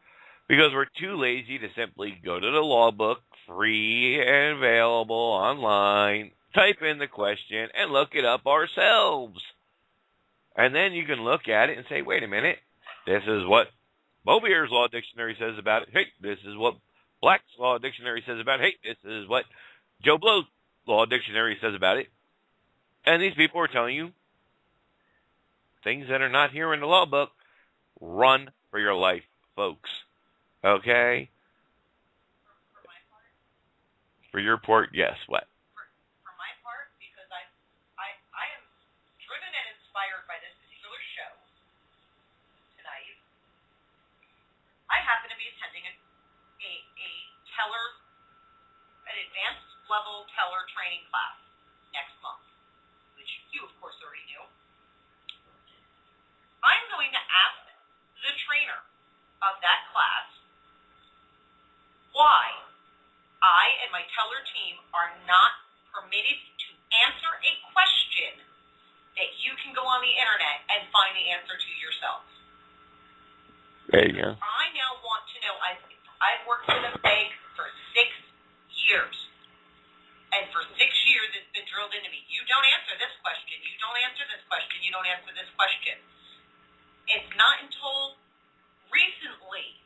because we're too lazy to simply go to the law book, free and available online, type in the question, and look it up ourselves. And then you can look at it and say, wait a minute, this is what Bovier's Law Dictionary says about it. Hey, this is what Black's Law Dictionary says about it. Hey, this is what Joe Blow's Law Dictionary says about it. And these people are telling you things that are not here in the law book. Run for your life, folks. Okay? For your part, yes, what? For my part, because I am driven and inspired by this particular show tonight. I happen to be attending an advanced level teller training class next month, which you of course already knew. I'm going to ask the trainer of that class why I and my teller team are not permitted to answer a question that you can go on the internet and find the answer to yourself. There you go. I now want to know, I've worked for the bank for 6 years. And for 6 years it's been drilled into me. You don't answer this question. You don't answer this question. You don't answer this question. It's not until recently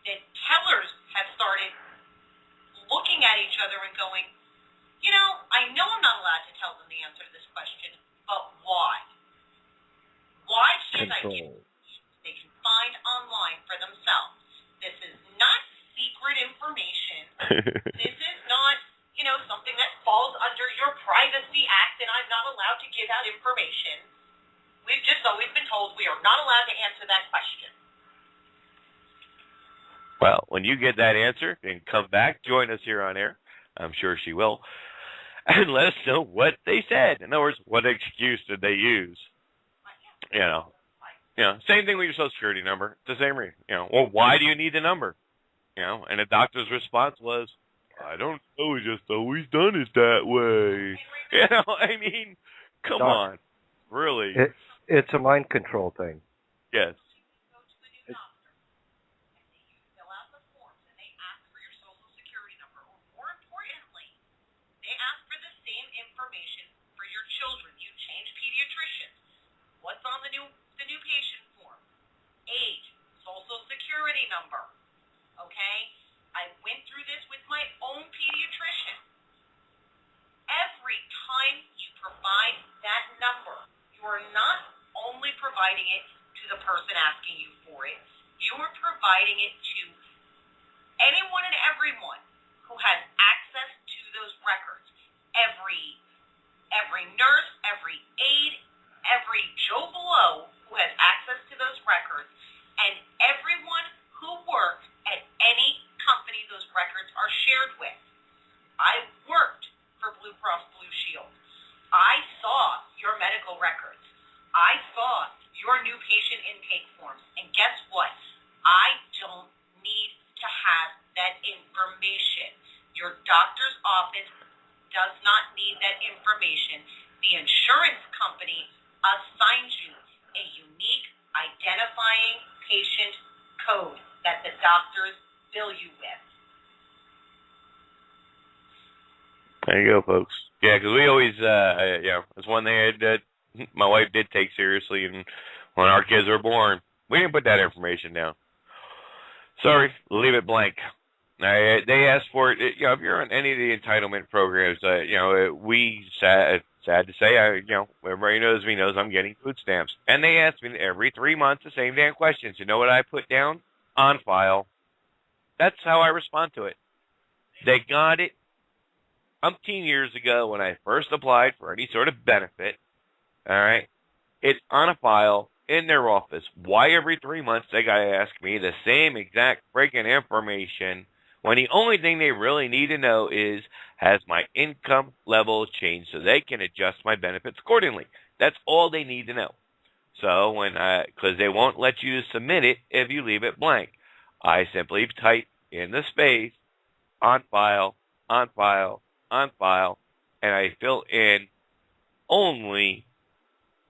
that tellers have started looking at each other and going, I know I'm not allowed to tell them the answer to this question, but why? Why can't I give them they can find online for themselves? This is not secret information. This is not, something that falls under your Privacy Act, and I'm not allowed to give out information. We've just always been told we are not allowed to answer that question. Well, when you get that answer, then come back, join us here on air. I'm sure she will. And let us know what they said. In other words, what excuse did they use? Same thing with your Social Security number. It's the same reason. Well, why do you need the number? And the doctor's response was, I don't know, we just always done it that way. Come on. Really? It's a mind control thing. Yes. What's on the new patient form? Age, Social Security number. Okay? I went through this with my own pediatrician. Every time you provide that number, you are not only providing it to the person asking you for it, you are providing it to anyone and everyone who has access to those records. Every nurse, every aide, every Joe Blow who has access to those records, and everyone who works at any company those records are shared with. I worked for Blue Cross Blue Shield. I saw your medical records. I saw your new patient intake forms. And guess what? I don't need to have that information. Your doctor's office does not need that information. The insurance company assigns you a unique identifying patient code that the doctors bill you with. There you go, folks. Yeah, because we always, it's one thing that my wife did take seriously, and when our kids were born, we didn't put that information down. Sorry, leave it blank. They asked for it. If you're on any of the entitlement programs, we sad to say, everybody knows me knows I'm getting food stamps, and they ask me every 3 months the same damn questions. You know what I put down? On file. That's how I respond to it. They got it umpteen years ago when I first applied for any sort of benefit. All right, it's on a file in their office. Why every 3 months they got to ask me the same exact freaking information when the only thing they really need to know is, has my income level changed so they can adjust my benefits accordingly? That's all they need to know. So because they won't let you submit it if you leave it blank, I simply type in the space, on file, on file, on file, and I fill in only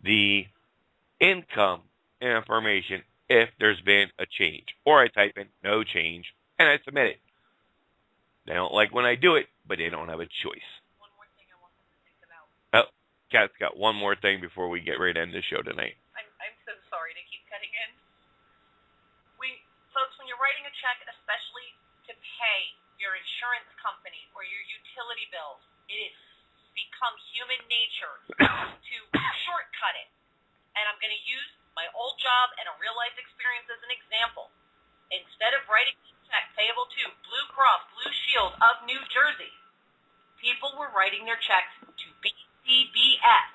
the income information if there's been a change. Or I type in no change, and I submit it. They don't like when I do it, but they don't have a choice. One more thing I want them to think about. Oh, Kat's got one more thing before we get ready to end the show tonight. I'm so sorry to keep cutting in. Folks, when you're writing a check, especially to pay your insurance company or your utility bills, it has become human nature to shortcut it. And I'm going to use my old job and a real-life experience as an example. Instead of writing a check payable to Blue Cross Blue Shield of New Jersey, people were writing their checks to BCBS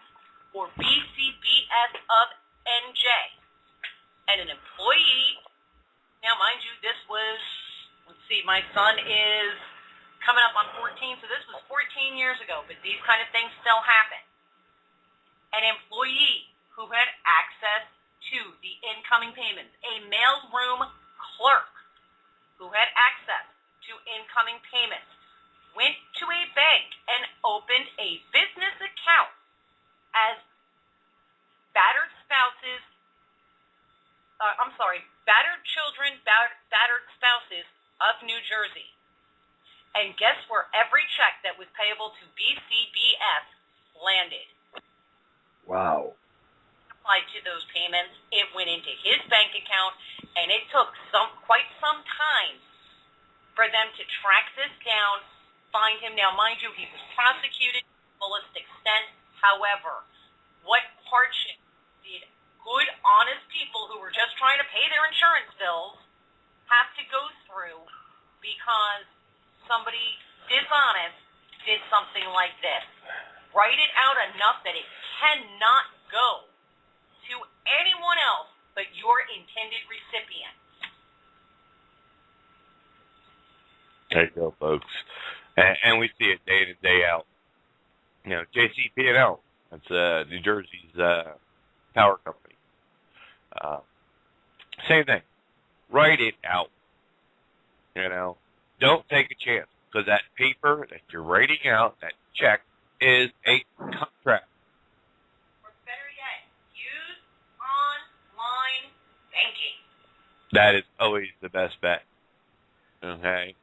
or BCBS of NJ. And an employee, now mind you, this was, let's see, my son is coming up on 14, so this was 14 years ago, but these kind of things still happen. An employee who had access to the incoming payments, a mailroom clerk who had access to incoming payments, went to a bank and opened a business account as battered spouses of New Jersey. And guess where every check that was payable to BCBS landed? Wow. Applied to those payments, it went into his bank account, and it took quite some time for them to track this down, find him. Now, mind you, he was prosecuted to the fullest extent. However, what hardship did good, honest people who were just trying to pay their insurance bills have to go through because somebody dishonest did something like this? Write it out enough that it cannot go to anyone else but your intended recipient. There you go, folks. And we see it day in and day out. JCP&L, that's New Jersey's power company. Same thing. Write it out. Don't take a chance, because that paper that you're writing out, that check, is a contract. Or better yet, use online banking. That is always the best bet. Okay?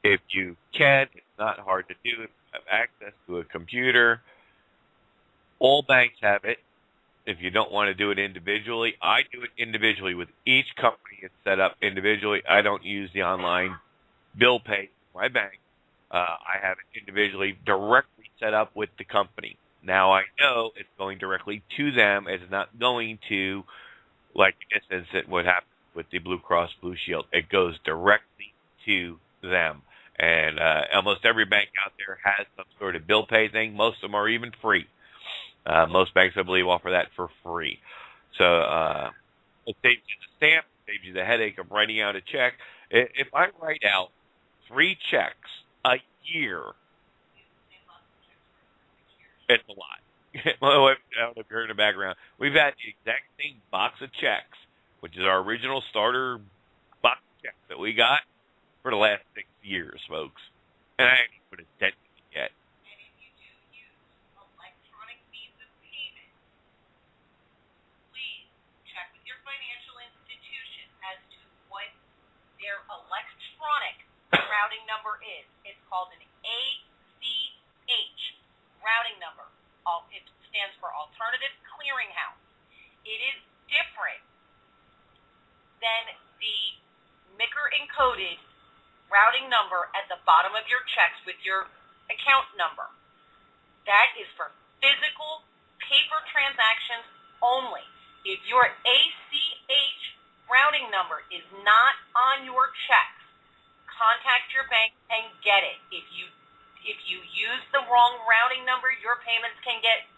If you can, it's not hard to do. If you have access to a computer, all banks have it. If you don't want to do it individually, I do it individually with each company. It's set up individually. I don't use the online bill pay for my bank. I have it individually directly set up with the company. Now I know it's going directly to them. It's not going to, like in this instance, what happened with the Blue Cross Blue Shield. It goes directly to them. And almost every bank out there has some sort of bill pay thing. Most of them are even free. Most banks, I believe, offer that for free. So it saves you the stamp, saves you the headache of writing out a check. If I write out 3 checks a year, it's a lot. Well, I don't know if you're in the background. We've had the exact same box of checks, which is our original starter box of checks that we got for the last 6 years, folks. And I ain't put a dent in it yet. And if you do use electronic means of payment, please check with your financial institution as to what their electronic routing number is. It's called an ACH routing number. It stands for Alternative Clearinghouse. It is different than the MICR encoded routing number at the bottom of your checks with your account number. That is for physical paper transactions only. If your ACH routing number is not on your checks, contact your bank and get it. If you use the wrong routing number, your payments can get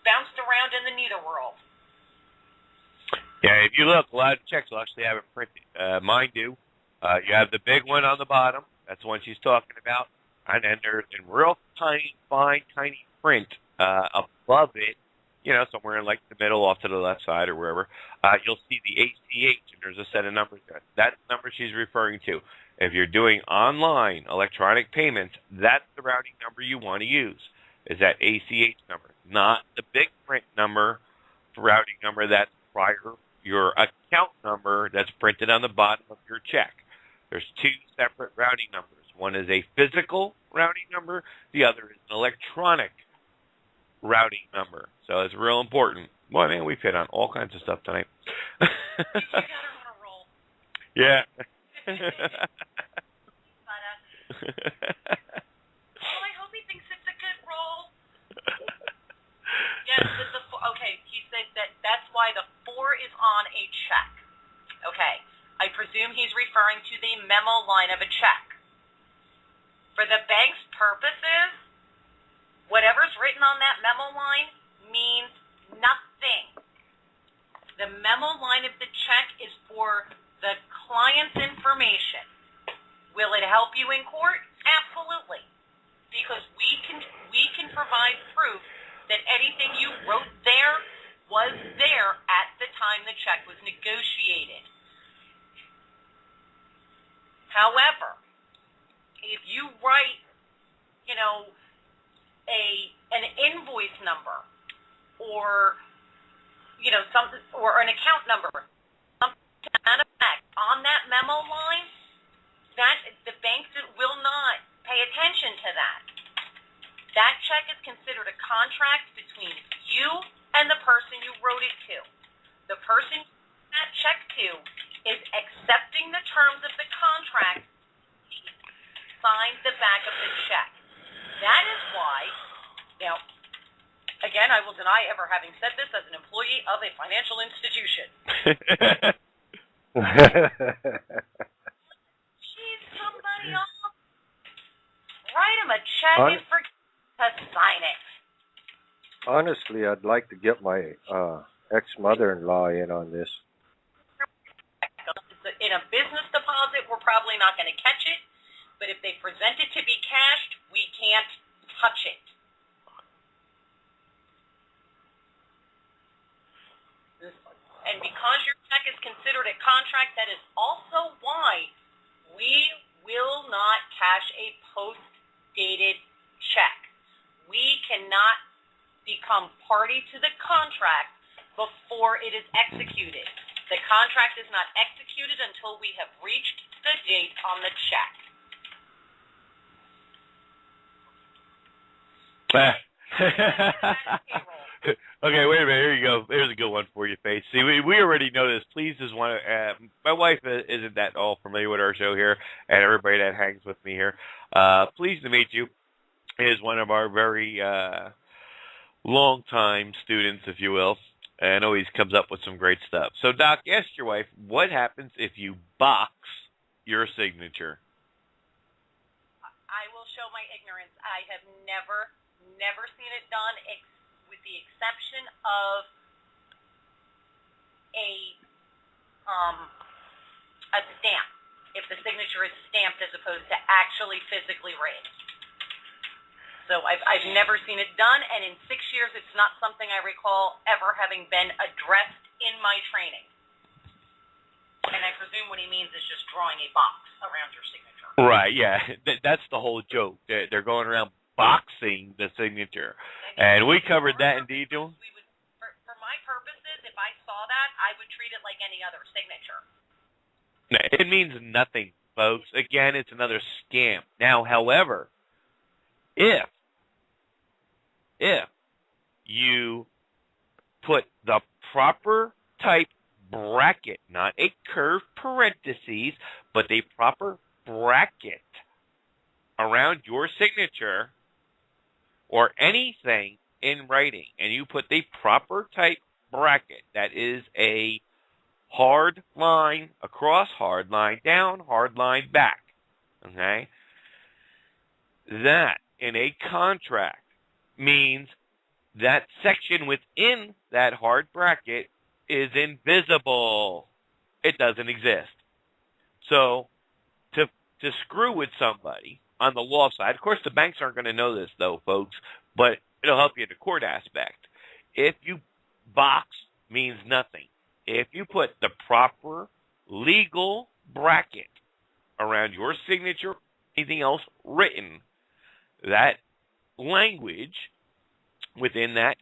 bounced around in the netherworld. Yeah, if you look, a lot of checks will actually have it printed. Mine do. You have the big one on the bottom. That's the one she's talking about. And then there's in real tiny, fine, tiny print above it, somewhere in like the middle off to the left side or wherever, you'll see the ACH, and there's a set of numbers there. That's the number she's referring to. If you're doing online electronic payments, that's the routing number you want to use, is that ACH number, not the big print number, routing number that's prior your account number that's printed on the bottom of your check. There's two separate routing numbers. One is a physical routing number. The other is an electronic routing number. So it's real important. Boy, man, we've hit on all kinds of stuff tonight. You got her on a roll. Yeah. Well, I hope he thinks it's a good roll. Yes, okay, he said that's why the 4 is on a check. Okay, I presume he's referring to the memo line of a check. For the bank's purposes, whatever's written on that memo line means nothing. The memo line of the check is for the client's information. Will it help you in court? Absolutely. Because we can provide proof that anything you wrote there was there at the time the check was negotiated. However, if you write, an invoice number or something, or an account number, something to that effect on that memo line, that the bank will not pay attention to that. That check is considered a contract between you and the person you wrote it to. The person that check to is accepting the terms of the contract, signed the back of the check. That is why, again, I will deny ever having said this as an employee of a financial institution. She's somebody else. Write him a check and forget to sign it. Honestly, I'd like to get my ex-mother-in-law in on this. In a business deposit, we're probably not going to catch it, but if they present it to be cashed, we can't touch it. And because your check is considered a contract, that is also why we will not cash a post-dated check. We cannot become party to the contract before it is executed. The contract is not executed until we have reached the date on the check. Okay, wait a minute. Here you go. Here's a good one for you, Faith. See, we already know this. Please is one. My wife isn't that all familiar with our show here, and everybody that hangs with me here. Pleased to meet you. Is one of our very long-time students, if you will, and always comes up with some great stuff. So, Doc, ask your wife, what happens if you box your signature? I will show my ignorance. I have never seen it done, with the exception of a stamp. If the signature is stamped as opposed to actually physically raised. So I've never seen it done, and in 6 years, it's not something I recall ever having been addressed in my training. And I presume what he means is just drawing a box around your signature. Right, yeah. That's the whole joke. They're going around boxing the signature. And we covered that in detail. For my purposes, if I saw that, I would treat it like any other signature. It means nothing, folks. Again, it's another scam. Now, however, if you put the proper type bracket, not a curved parentheses, but a proper bracket around your signature or anything in writing, and you put the proper type bracket, that is a hard line across, hard line down, hard line back, okay? That in a contract means that section within that hard bracket is invisible. It doesn't exist. So to screw with somebody on the law side, of course the banks aren't going to know this though, folks, but it'll help you in the court aspect. If you box means nothing. If you put the proper legal bracket around your signature, anything else written, that language within that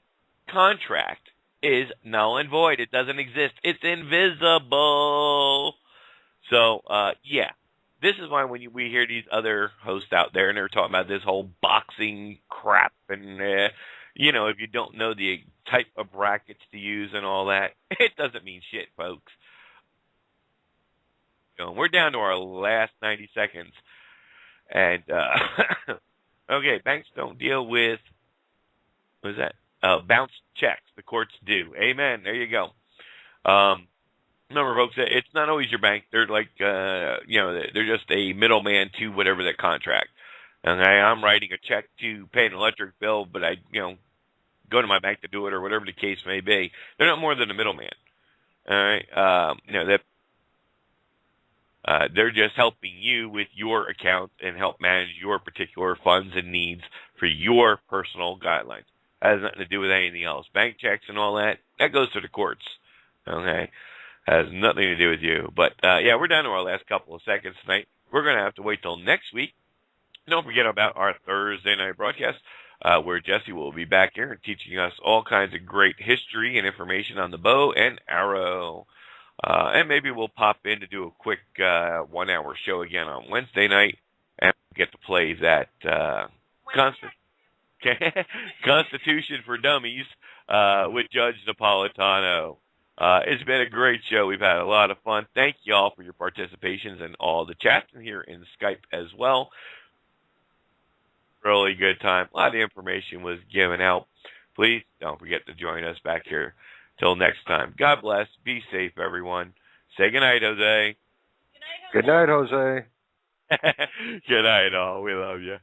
contract is null and void. It doesn't exist. It's invisible. So, yeah. This is why when we hear these other hosts out there and they're talking about this whole boxing crap and, if you don't know the type of brackets to use and all that, it doesn't mean shit, folks. We're down to our last 90 seconds. And, okay, banks don't deal with, what is that? Bounce checks. The courts do. Amen. There you go. Remember, folks, it's not always your bank. They're like, they're just a middleman to whatever that contract. Okay, I'm writing a check to pay an electric bill, but I, go to my bank to do it or whatever the case may be. They're not more than a middleman. All right, they're just helping you with your account and help manage your particular funds and needs for your personal guidelines. It has nothing to do with anything else. Bank checks and all that goes to the courts. Okay. Has nothing to do with you. But, we're down to our last couple of seconds tonight. We're going to have to wait till next week. Don't forget about our Thursday night broadcast, where Jesse will be back here and teaching us all kinds of great history and information on the bow and arrow. And maybe we'll pop in to do a quick 1-hour show again on Wednesday night and get to play that Constitution for Dummies with Judge Napolitano. It's been a great show. We've had a lot of fun. Thank you all for your participations and all the chats in here in Skype as well. Really good time. A lot of information was given out. Please don't forget to join us back here. Till next time. God bless. Be safe, everyone. Say goodnight, Jose. Good night, Jose. Good night, all. We love you.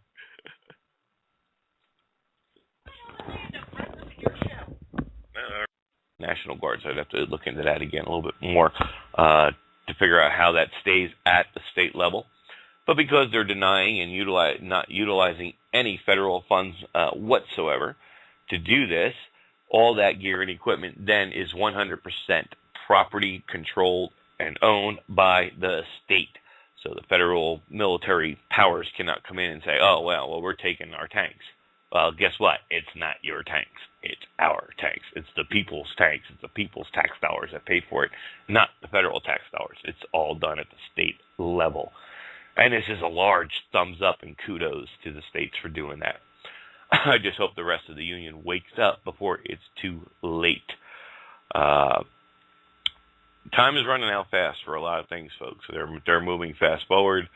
National Guards. I'd have to look into that again a little bit more to figure out how that stays at the state level. But because they're denying and not utilizing any federal funds whatsoever to do this, all that gear and equipment then is 100% property controlled and owned by the state. So the federal military powers cannot come in and say, oh, well, we're taking our tanks. Well, guess what? It's not your tanks. It's our tanks. It's the people's tanks. It's the people's tax dollars that paid for it, not the federal tax dollars. It's all done at the state level. And this is a large thumbs up and kudos to the states for doing that. I just hope the rest of the union wakes up before it's too late. Time is running out fast for a lot of things, folks. They're moving fast forward.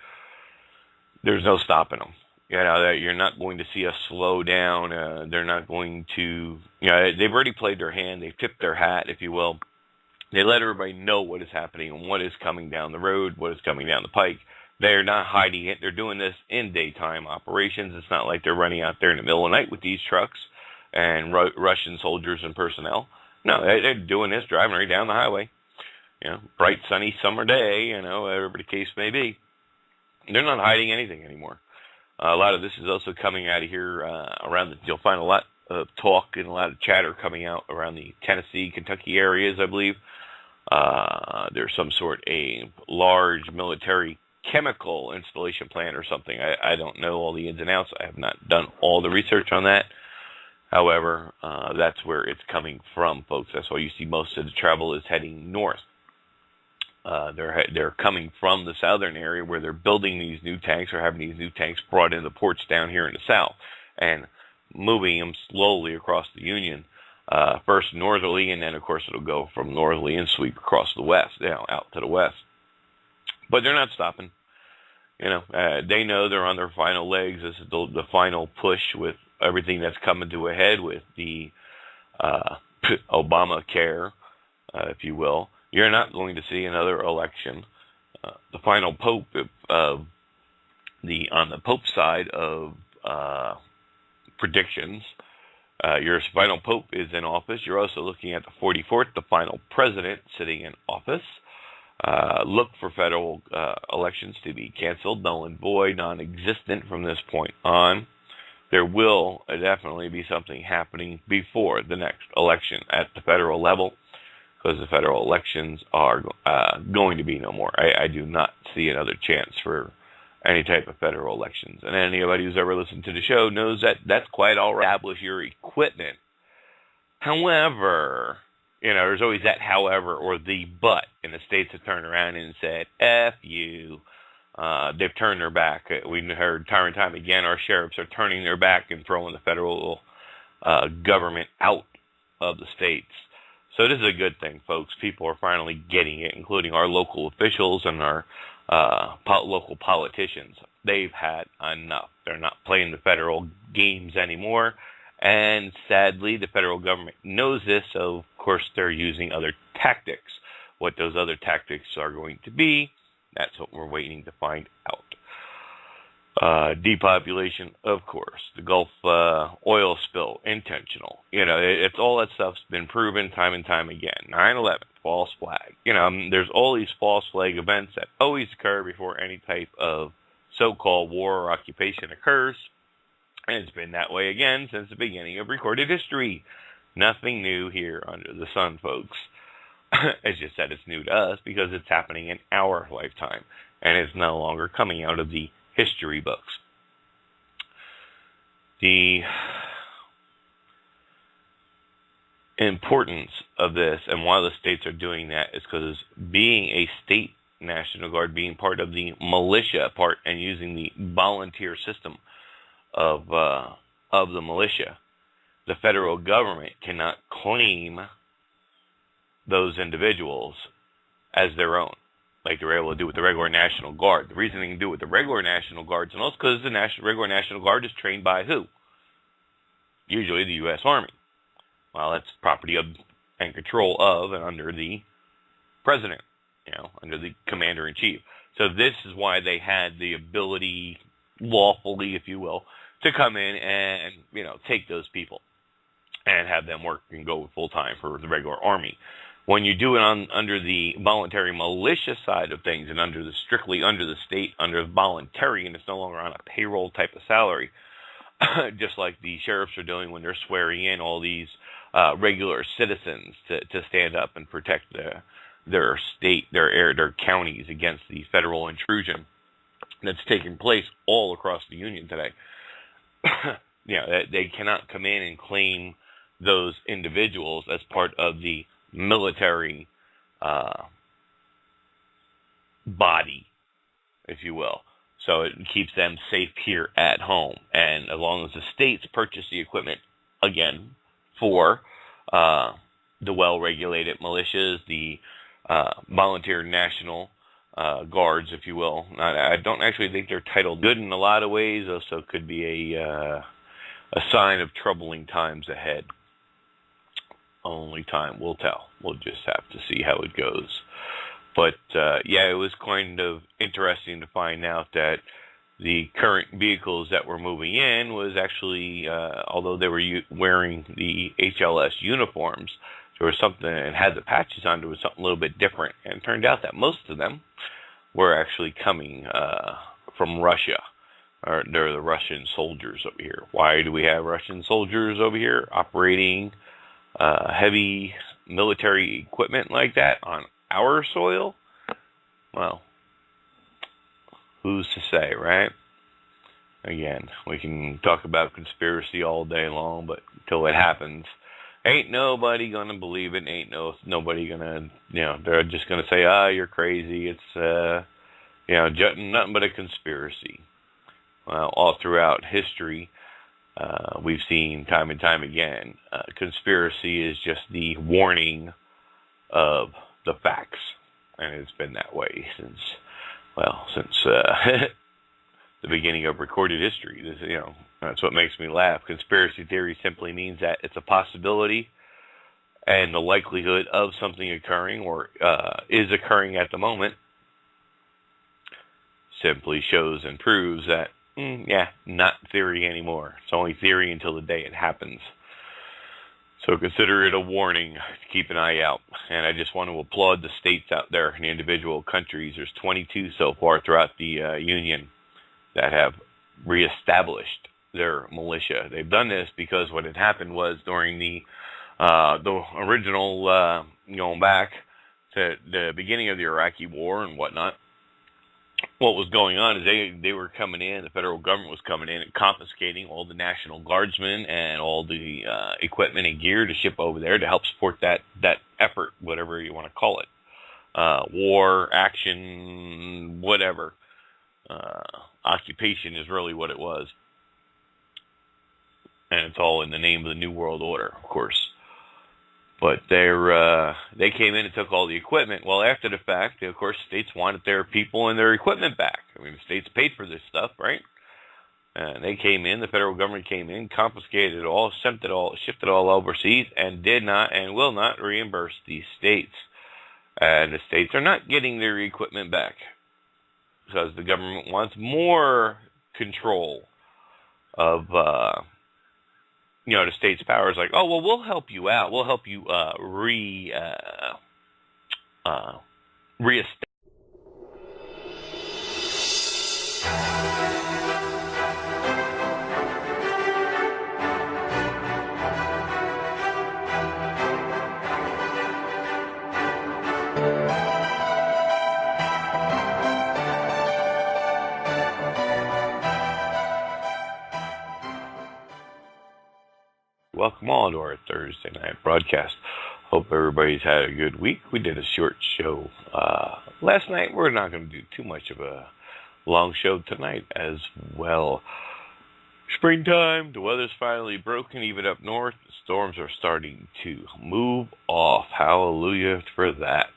There's no stopping them. You're not going to see us slow down. They're not going to, they've already played their hand. They've tipped their hat, if you will. They let everybody know what is happening and what is coming down the road, what is coming down the pike. They're not hiding it. They're doing this in daytime operations. It's not like they're running out there in the middle of the night with these trucks and Russian soldiers and personnel. No, they're doing this, driving right down the highway. Bright, sunny summer day, whatever the case may be. They're not hiding anything anymore. A lot of this is also coming out of here you'll find a lot of talk and a lot of chatter coming out around the Tennessee, Kentucky areas, I believe. There's some sort a large military chemical installation plant or something. I don't know all the ins and outs. I have not done all the research on that. However, that's where it's coming from, folks. That's why you see most of the travel is heading north. They're coming from the southern area where they're building these new tanks or having these new tanks brought into the ports down here in the south and moving them slowly across the Union first northerly, and then of course it'll go from northerly and sweep across the west, out to the west. But they're not stopping. They know they're on their final legs. This is the final push with everything that's coming to a head with the Obamacare, if you will. You're not going to see another election. The final pope on the pope side of predictions. Your final pope is in office. You're also looking at the 44th, the final president sitting in office. Look for federal elections to be canceled, null and void, non-existent from this point on. There will definitely be something happening before the next election at the federal level, because the federal elections are going to be no more. I do not see another chance for any type of federal elections. And anybody who's ever listened to the show knows that that's quite all right. Establish your equipment. However, there's always that however or the but, and the states have turned around and said, F you. They've turned their back. We heard time and time again, our sheriffs are turning their back and throwing the federal government out of the states. So this is a good thing, folks. People are finally getting it, including our local officials and our local politicians. They've had enough. They're not playing the federal games anymore. And sadly, the federal government knows this, so of course they're using other tactics. What those other tactics are going to be, that's what we're waiting to find out. Depopulation, of course. The Gulf oil spill, intentional. It's all that stuff's been proven time and time again. 9/11, false flag. There's all these false flag events that always occur before any type of so-called war or occupation occurs. And it's been that way again since the beginning of recorded history. Nothing new here under the sun, folks. It's just that it's new to us because it's happening in our lifetime. And it's no longer coming out of the history books. The importance of this and why the states are doing that is because being a state National Guard, being part of the militia part and using the volunteer system of the militia, the federal government cannot claim those individuals as their own, like they're able to do with the regular National Guard. The reason they can do it with the regular National Guard is because the regular National Guard is trained by who? Usually the U.S. Army. Well, that's property of and control of and under the president, under the commander-in-chief. So this is why they had the ability, lawfully, if you will, to come in and, take those people and have them work and go full-time for the regular Army. When you do it under the voluntary militia side of things and strictly under the state, under voluntary, and it's no longer on a payroll type of salary, just like the sheriffs are doing when they're swearing in all these regular citizens to stand up and protect their state, their counties against the federal intrusion that's taking place all across the Union today. They cannot come in and claim those individuals as part of the military body, if you will. So it keeps them safe here at home. And as long as the states purchase the equipment, again, for the well-regulated militias, the volunteer national guards, if you will. I don't actually think they're titled good in a lot of ways, also could be a sign of troubling times ahead. Only time will tell. We'll just have to see how it goes. But, it was kind of interesting to find out that the current vehicles that were moving in was actually, although they were wearing the HLS uniforms, there was something, and had the patches on, there was something a little bit different. And it turned out that most of them were actually coming from Russia. Or they're the Russian soldiers over here. Why do we have Russian soldiers over here operating heavy military equipment like that on our soil? Well, who's to say, right? Again, we can talk about conspiracy all day long, but until it happens, ain't nobody gonna believe it. Ain't nobody gonna, they're just gonna say, you're crazy. It's, nothing but a conspiracy. Well, all throughout history, we've seen time and time again, conspiracy is just the warning of the facts. And it's been that way since the beginning of recorded history. That's what makes me laugh. Conspiracy theory simply means that it's a possibility, and the likelihood of something occurring or is occurring at the moment simply shows and proves that, not theory anymore. It's only theory until the day it happens. So consider it a warning to keep an eye out. And I just want to applaud the states out there and the individual countries. There's 22 so far throughout the Union that have reestablished their militia. They've done this because what had happened was during the original, going back to the beginning of the Iraqi war and whatnot, what was going on is they were coming in, the federal government was coming in and confiscating all the National Guardsmen and all the equipment and gear to ship over there to help support that effort, whatever you want to call it. War, action, whatever. Occupation is really what it was. And it's all in the name of the New World Order, of course. But they came in and took all the equipment. Well, after the fact, of course, states wanted their people and their equipment back. I mean, the states paid for this stuff, right? And they came in, the federal government came in, confiscated it all, shipped it all overseas, and did not and will not reimburse these states. And the states are not getting their equipment back because the government wants more control of the state's powers. Like, oh, well, we'll help you out. We'll help you reestablish. Welcome all to our Thursday night broadcast. Hope everybody's had a good week. We did a short show last night. We're not going to do too much of a long show tonight as well. Springtime, the weather's finally broken, even up north. The storms are starting to move off. Hallelujah for that.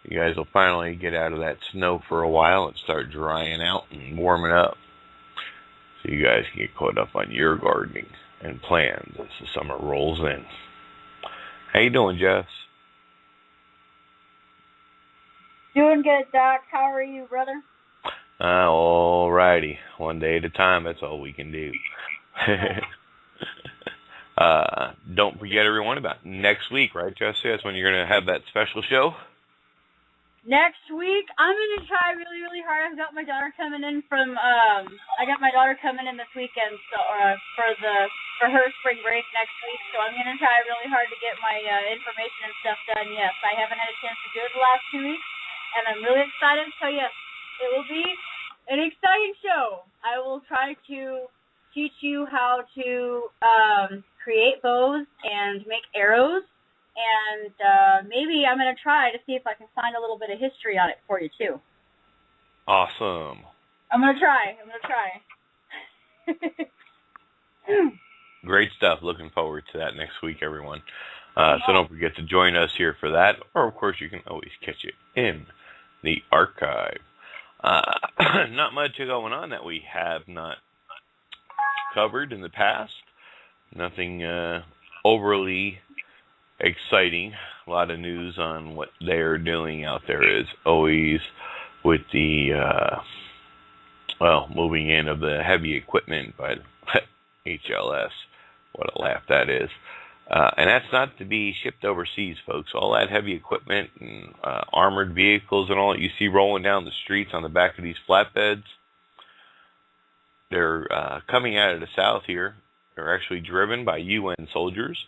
You guys will finally get out of that snow for a while and start drying out and warming up, so you guys can get caught up on your gardening and plans as the summer rolls in. How you doing, Jess? Doing good, Doc. How are you, brother? All righty. One day at a time. That's all we can do. Don't forget, everyone, about next week, right, Jesse? That's when you're going to have that special show? Next week, I'm going to try really, really hard. I've got my daughter coming in this weekend, so for her spring break next week, so I'm going to try really hard to get my information and stuff done. Yes, I haven't had a chance to do it the last 2 weeks, and I'm really excited, so yes, it will be an exciting show. I will try to teach you how to create bows and make arrows, and maybe I'm going to try to see if I can find a little bit of history on it for you, too. Awesome. I'm going to try. Great stuff. Looking forward to that next week, everyone. So don't forget to join us here for that. Or, of course, you can always catch it in the archive. Not much going on that we have not covered in the past. Nothing overly exciting. A lot of news on what they're doing out there is always with the moving in of the heavy equipment by HLS. What a laugh that is. And that's not to be shipped overseas, folks. All that heavy equipment and armored vehicles and all that you see rolling down the streets on the back of these flatbeds, they're coming out of the south here. They're actually driven by UN soldiers.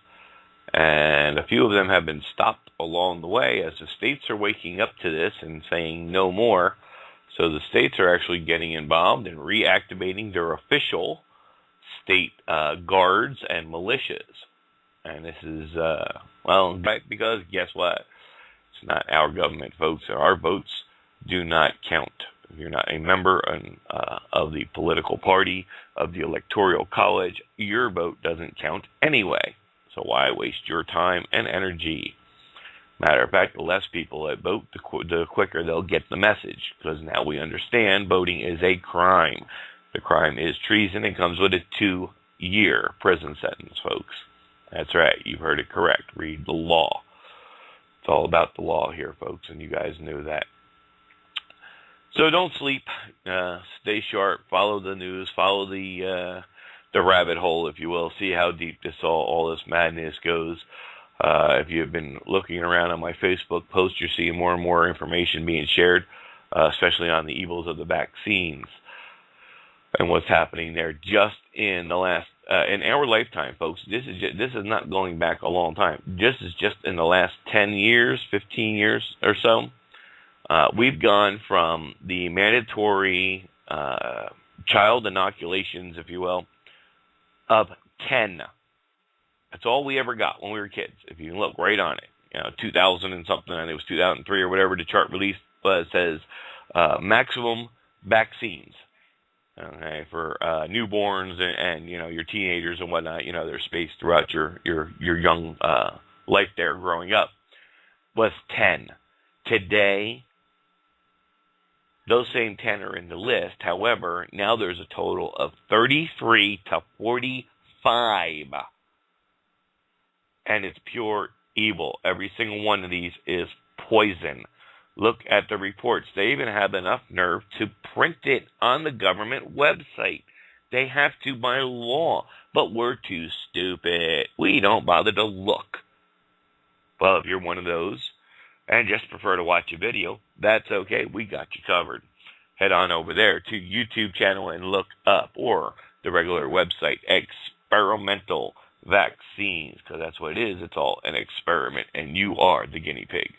And a few of them have been stopped along the way as the states are waking up to this and saying no more. So the states are actually getting involved and reactivating their official state guards and militias. And this is, right, because guess what? It's not our government, folks. Our votes do not count. If you're not a member of the political party, of the electoral college, your vote doesn't count anyway. So why waste your time and energy? Matter of fact, the less people that vote, the quicker they'll get the message. Because now we understand voting is a crime. The crime is treason. It comes with a 2-year prison sentence, folks. That's right. You heard it correct. Read the law. It's all about the law here, folks, and you guys knew that. So don't sleep. Stay sharp. Follow the news. Follow the rabbit hole, if you will. See how deep all this madness goes. If you've been looking around on my Facebook post, you're seeing more and more information being shared, especially on the evils of the vaccines and what's happening there just in the last in our lifetime, folks. This is not going back a long time. This is just in the last 10 years, 15 years or so. We've gone from the mandatory child inoculations, if you will, of 10. That's all we ever got when we were kids. If you look right on it, 2000 and something, and it was 2003 or whatever the chart released, it says maximum vaccines. Okay, for newborns and your teenagers and whatnot. There's space throughout your young life there growing up. Was 10. Today, those same 10 are in the list. However, now there's a total of 33 to 45. And it's pure evil. Every single one of these is poison. Look at the reports. They even have enough nerve to print it on the government website. They have to by law. But we're too stupid. We don't bother to look. Well, if you're one of those and just prefer to watch a video, that's okay. We got you covered. Head on over there to YouTube channel and look up, or the regular website, Experimental Vaccines, because that's what it is. It's all an experiment, and you are the guinea pig.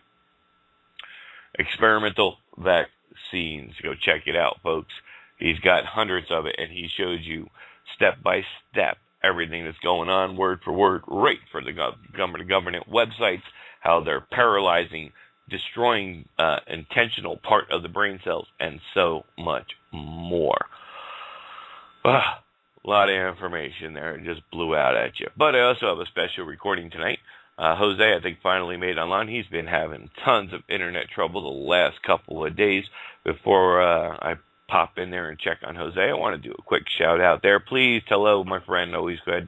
Experimental Vaccines. Go check it out, folks. He's got hundreds of it, and he shows you step by step everything that's going on, word for word, right for the government websites, how they're paralyzing, destroying intentional part of the brain cells, and so much more. A lot of information there. It just blew out at you. But I also have a special recording tonight. Jose, I think, finally made online. He's been having tons of internet trouble the last couple of days. Before I pop in there and check on Jose, I want to do a quick shout out there. Please, hello, my friend. Always good.